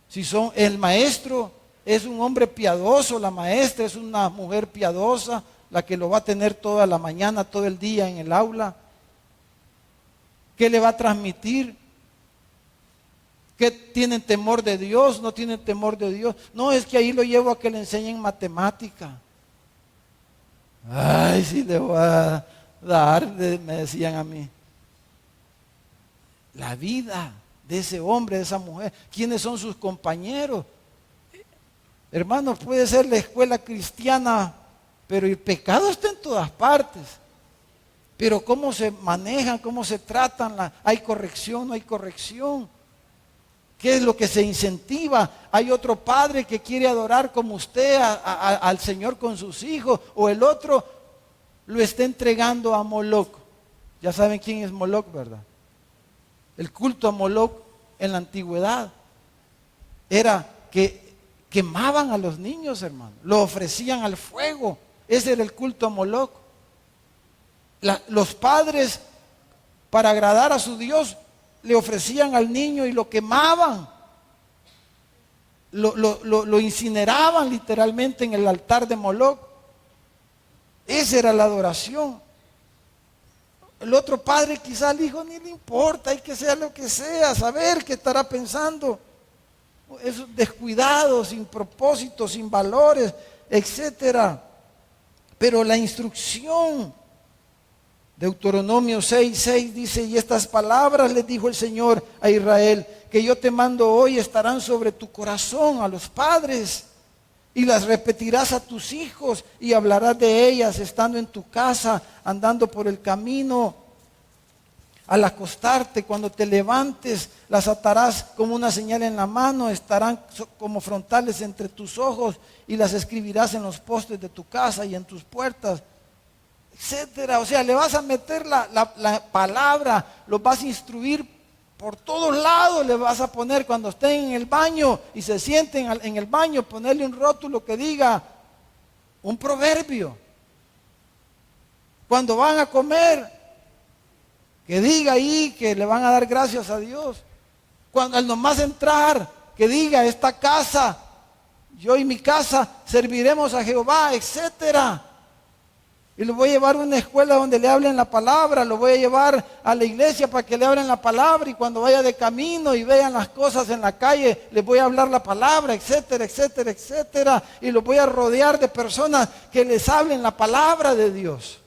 Si el maestro es un hombre piadoso, la maestra es una mujer piadosa, la que lo va a tener toda la mañana, todo el día en el aula. ¿Qué le va a transmitir? ¿Que tienen temor de Dios? ¿No tienen temor de Dios? No, es que ahí lo llevo a que le enseñen matemática. Ay, sí le voy a dar, me decían a mí. La vida de ese hombre, de esa mujer. ¿Quiénes son sus compañeros? Hermanos, puede ser la escuela cristiana, pero el pecado está en todas partes. Pero cómo se manejan, cómo se tratan, hay corrección, no hay corrección. ¿Qué es lo que se incentiva? Hay otro padre que quiere adorar como usted al Señor con sus hijos, o el otro lo está entregando a Moloc. Ya saben quién es Moloc, ¿verdad? El culto a Moloc en la antigüedad era que quemaban a los niños, hermano, lo ofrecían al fuego. Ese era el culto a Moloc. Los padres, para agradar a su Dios, le ofrecían al niño y lo quemaban, lo incineraban literalmente en el altar de Moloc. Esa era la adoración. El otro padre quizá al hijo ni le importa, hay que sea lo que sea, saber qué estará pensando. Esos descuidados, sin propósito, sin valores, etcétera. Pero la instrucción, Deuteronomio 6:6 dice, y estas palabras les dijo el Señor a Israel, que yo te mando hoy estarán sobre tu corazón, a los padres, y las repetirás a tus hijos y hablarás de ellas estando en tu casa, andando por el camino, al acostarte, cuando te levantes, las atarás como una señal en la mano, estarán como frontales entre tus ojos y las escribirás en los postes de tu casa y en tus puertas, etcétera. O sea, le vas a meter la palabra, los vas a instruir Por todos lados le vas a poner cuando estén en el baño y se sienten en el baño, ponerle un rótulo que diga un proverbio. Cuando van a comer, que diga ahí que le van a dar gracias a Dios. Cuando al nomás entrar, que diga esta casa, yo y mi casa serviremos a Jehová, etcétera. Y lo voy a llevar a una escuela donde le hablen la palabra, lo voy a llevar a la iglesia para que le hablen la palabra, y cuando vaya de camino y vean las cosas en la calle, les voy a hablar la palabra, etcétera, etcétera, etcétera. Y los voy a rodear de personas que les hablen la palabra de Dios.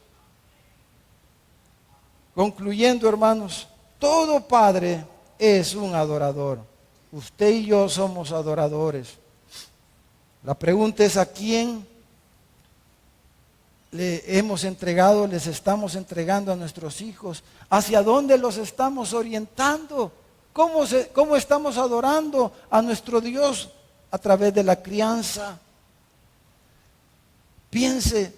Concluyendo, hermanos, todo padre es un adorador. Usted y yo somos adoradores. La pregunta es: ¿a quién le hemos entregado, les estamos entregando a nuestros hijos? ¿Hacia dónde los estamos orientando? ¿Cómo estamos adorando a nuestro Dios a través de la crianza? Piense,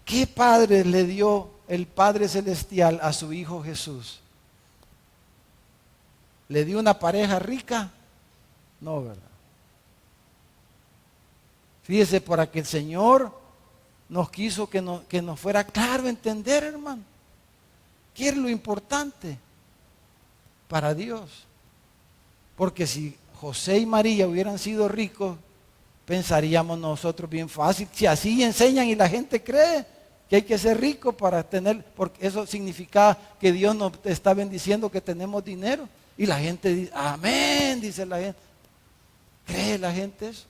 ¿qué padre le dio el Padre Celestial a su Hijo Jesús? ¿Le dio una pareja rica? No, ¿verdad? Fíjese, para que el Señor nos quiso que nos fuera claro entender, hermano, qué es lo importante para Dios. Porque si José y María hubieran sido ricos, pensaríamos nosotros bien fácil. Si así enseñan y la gente cree que hay que ser rico para tener, porque eso significa que Dios nos está bendiciendo, que tenemos dinero. Y la gente dice, amén, dice la gente. ¿Cree la gente eso?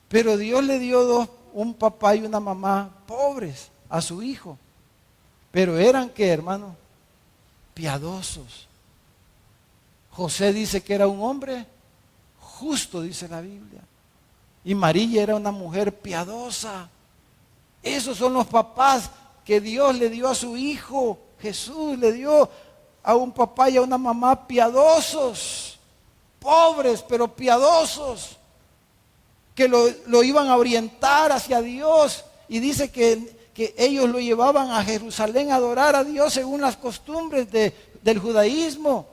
Pero Dios le dio un papá y una mamá pobres a su hijo. Pero eran, ¿qué, hermano? Piadosos. José dice que era un hombre justo, dice la Biblia. Y María era una mujer piadosa. Esos son los papás que Dios le dio a su hijo. Jesús le dio a un papá y a una mamá piadosos, pobres pero piadosos, que lo iban a orientar hacia Dios. Y dice que ellos lo llevaban a Jerusalén a adorar a Dios según las costumbres del judaísmo.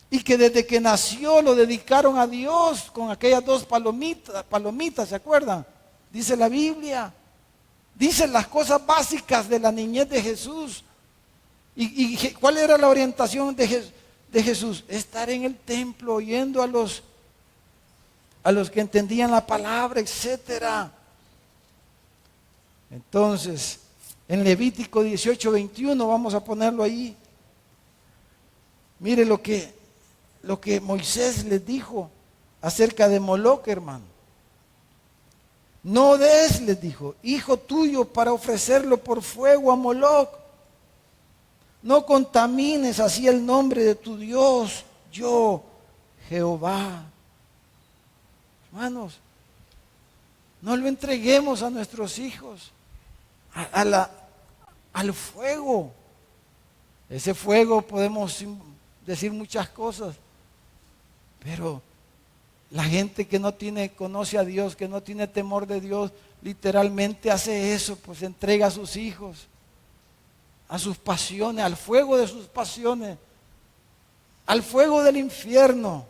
Y que desde que nació lo dedicaron a Dios con aquellas dos palomitas, ¿se acuerdan? Dice la Biblia. Dice las cosas básicas de la niñez de Jesús. ¿Y cuál era la orientación de Jesús? Estar en el templo oyendo a los que entendían la palabra, etcétera. Entonces, en Levítico 18:21, vamos a ponerlo ahí. Mire lo que Moisés les dijo acerca de Moloc, hermano. No des, les dijo, hijo tuyo para ofrecerlo por fuego a Moloc. No contamines así el nombre de tu Dios, yo, Jehová. Hermanos, no lo entreguemos a nuestros hijos al fuego. Ese fuego podemos decir muchas cosas, pero la gente que no conoce a Dios, que no tiene temor de Dios, literalmente hace eso, pues entrega a sus hijos a sus pasiones, al fuego de sus pasiones, al fuego del infierno.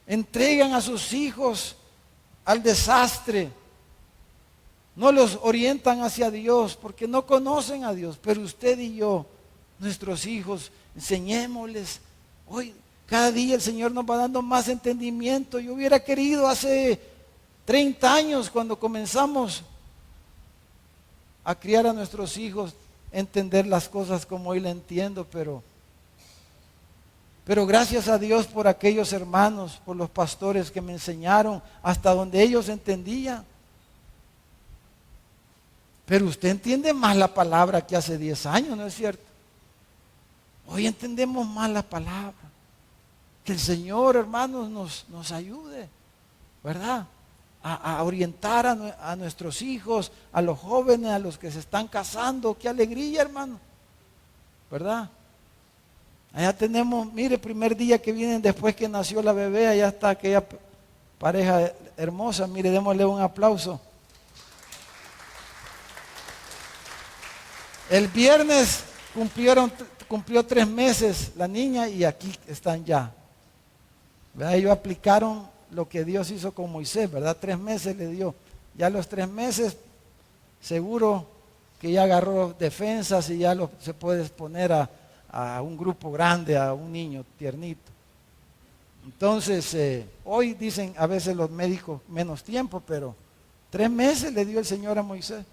Entregan a sus hijos al desastre. No los orientan hacia Dios porque no conocen a Dios. Pero usted y yo, nuestros hijos, enseñémosles. Hoy, cada día el Señor nos va dando más entendimiento. Yo hubiera querido hace 30 años, cuando comenzamos a criar a nuestros hijos, entender las cosas como hoy la entiendo, pero gracias a Dios por aquellos hermanos, por los pastores que me enseñaron hasta donde ellos entendían. Pero usted entiende más la palabra que hace 10 años, ¿no es cierto? Hoy entendemos más la palabra. Que el Señor, hermanos, nos ayude, ¿verdad? A orientar a nuestros hijos, a los jóvenes, a los que se están casando. Qué alegría, hermano, ¿verdad? Allá tenemos, mire, primer día que vienen después que nació la bebé, allá está aquella pareja hermosa. Mire, démosle un aplauso. El viernes cumplieron cumplió 3 meses la niña y aquí están ya. ¿Verdad? Ellos aplicaron lo que Dios hizo con Moisés, ¿verdad? 3 meses le dio. Ya a los 3 meses, seguro que ya agarró defensas y ya se puede exponer a un grupo grande, a un niño tiernito. Entonces, hoy dicen a veces los médicos menos tiempo, pero 3 meses le dio el Señor a Moisés.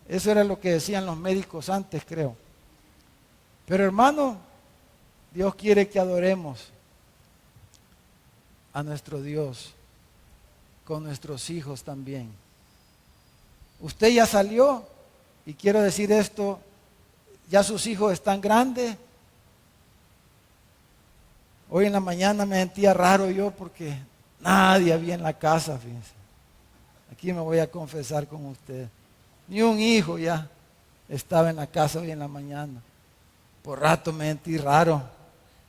Eso era lo que decían los médicos antes, creo. Pero hermano, Dios quiere que adoremos a nuestro Dios con nuestros hijos también. Usted ya salió, y quiero decir esto, ya sus hijos están grandes. Hoy en la mañana me sentía raro yo porque nadie había en la casa, fíjense. Aquí me voy a confesar con usted. Ni un hijo ya estaba en la casa hoy en la mañana. Por rato me sentí raro.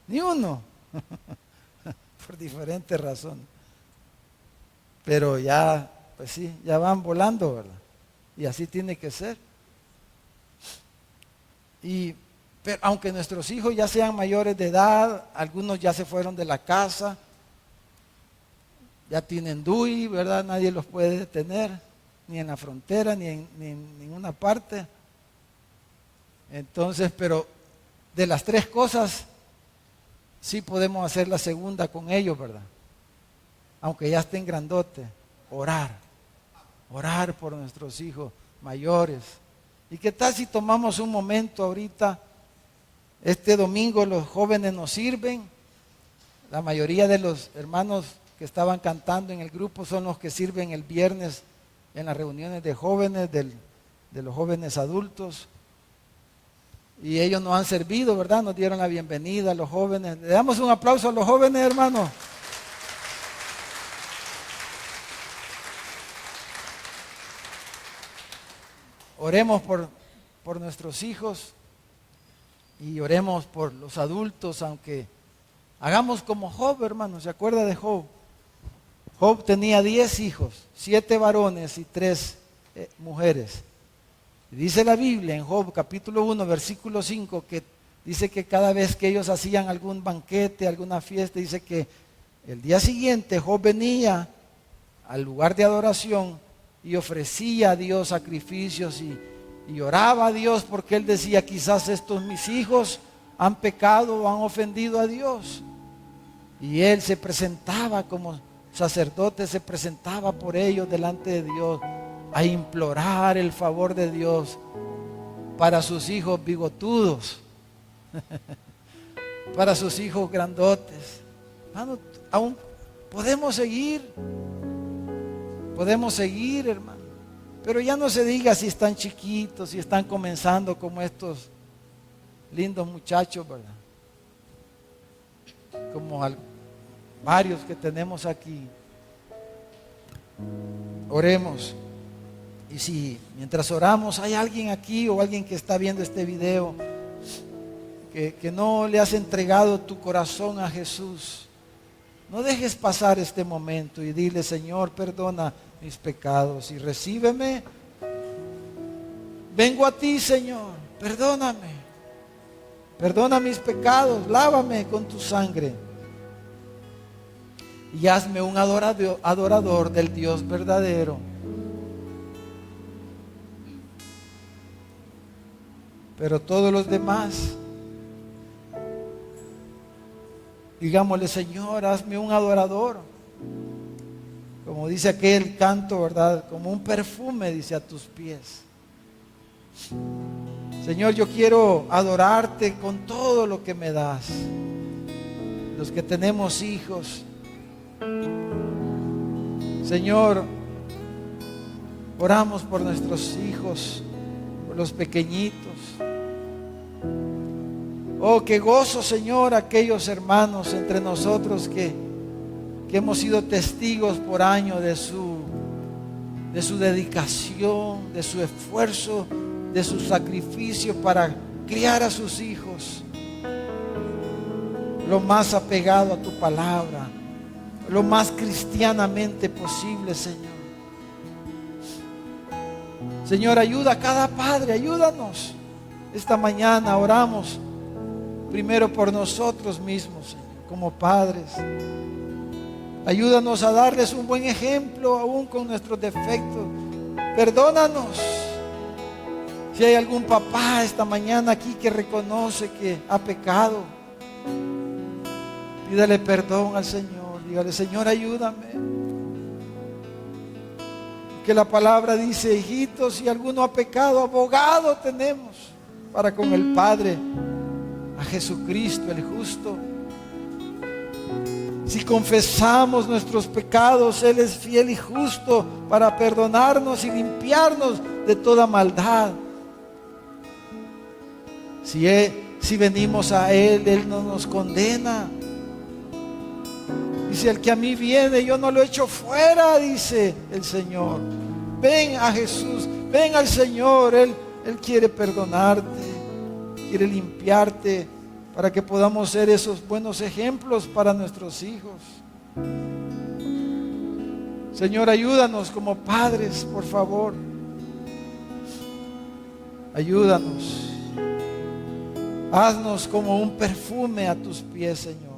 Ni uno. Por diferentes razones. Pero ya, pues sí, ya van volando, ¿verdad? Y así tiene que ser. Pero aunque nuestros hijos ya sean mayores de edad, algunos ya se fueron de la casa, ya tienen DUI, ¿verdad? Nadie los puede detener, ni en la frontera, ni en ninguna parte. Entonces, pero de las 3 cosas, sí podemos hacer la segunda con ellos, ¿verdad? Aunque ya estén grandotes, orar por nuestros hijos mayores. ¿Y qué tal si tomamos un momento ahorita? Este domingo los jóvenes nos sirven. La mayoría de los hermanos que estaban cantando en el grupo son los que sirven el viernes en las reuniones de jóvenes, de los jóvenes adultos. Y ellos nos han servido, ¿verdad? Nos dieron la bienvenida a los jóvenes. Le damos un aplauso a los jóvenes, hermanos. Oremos por nuestros hijos y oremos por los adultos, aunque hagamos como Job, hermano. ¿Se acuerda de Job? Job tenía 10 hijos, 7 varones y 3 mujeres. Y dice la Biblia en Job capítulo 1, versículo 5, que dice que cada vez que ellos hacían algún banquete, alguna fiesta, dice que el día siguiente Job venía al lugar de adoración y ofrecía a Dios sacrificios y oraba a Dios porque él decía, quizás estos mis hijos han pecado o han ofendido a Dios. Y él se presentaba como sacerdote, se presentaba por ellos delante de Dios a implorar el favor de Dios para sus hijos bigotudos, para sus hijos grandotes. Hermano, aún podemos seguir, hermano. Pero ya no se diga si están chiquitos, si están comenzando como estos lindos muchachos, ¿verdad? Como varios que tenemos aquí. Oremos. Y si mientras oramos hay alguien aquí o alguien que está viendo este video que no le has entregado tu corazón a Jesús, no dejes pasar este momento y dile, Señor, perdona mis pecados y recíbeme. Vengo a ti, Señor, perdóname. Perdona mis pecados, lávame con tu sangre. Y hazme un adorador del Dios verdadero. Pero todos los demás, digámosle, Señor, hazme un adorador. Como dice aquel canto, ¿verdad? Como un perfume, dice, a tus pies. Señor, yo quiero adorarte con todo lo que me das. Los que tenemos hijos, Señor, oramos por nuestros hijos, por los pequeñitos. Oh, qué gozo, Señor, aquellos hermanos entre nosotros que hemos sido testigos por años de su dedicación, de su esfuerzo, de su sacrificio para criar a sus hijos lo más apegado a tu palabra, lo más cristianamente posible, Señor. Señor, ayuda a cada padre, ayúdanos. esta mañana oramos primero por nosotros mismos, Señor, como padres. Ayúdanos a darles un buen ejemplo aún con nuestros defectos. Perdónanos. Si hay algún papá esta mañana aquí que reconoce que ha pecado, pídale perdón al Señor. Dígale: Señor, ayúdame. Que la palabra dice: hijitos, si alguno ha pecado, abogado tenemos para con el Padre, a Jesucristo el justo. Si confesamos nuestros pecados, Él es fiel y justo para perdonarnos y limpiarnos de toda maldad. Si venimos a Él, Él no nos condena. Dice: el que a mí viene, yo no lo echo fuera, dice el Señor. Ven a Jesús, ven al Señor. Él quiere perdonarte, quiere limpiarte, para que podamos ser esos buenos ejemplos para nuestros hijos. Señor, ayúdanos como padres, por favor. Ayúdanos. Haznos como un perfume a tus pies, Señor.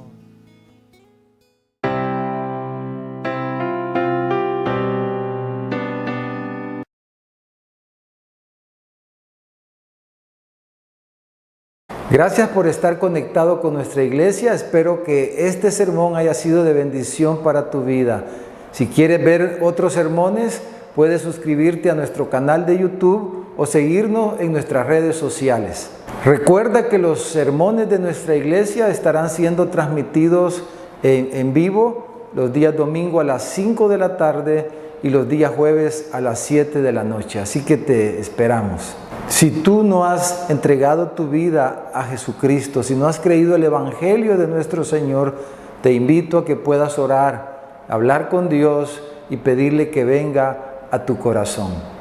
Gracias por estar conectado con nuestra iglesia. Espero que este sermón haya sido de bendición para tu vida. Si quieres ver otros sermones, puedes suscribirte a nuestro canal de YouTube o seguirnos en nuestras redes sociales. Recuerda que los sermones de nuestra iglesia estarán siendo transmitidos en vivo los días domingo a las 5 de la tarde y los días jueves a las 7 de la noche. Así que te esperamos. Si tú no has entregado tu vida a Jesucristo, si no has creído el Evangelio de nuestro Señor, te invito a que puedas orar, hablar con Dios y pedirle que venga a tu corazón.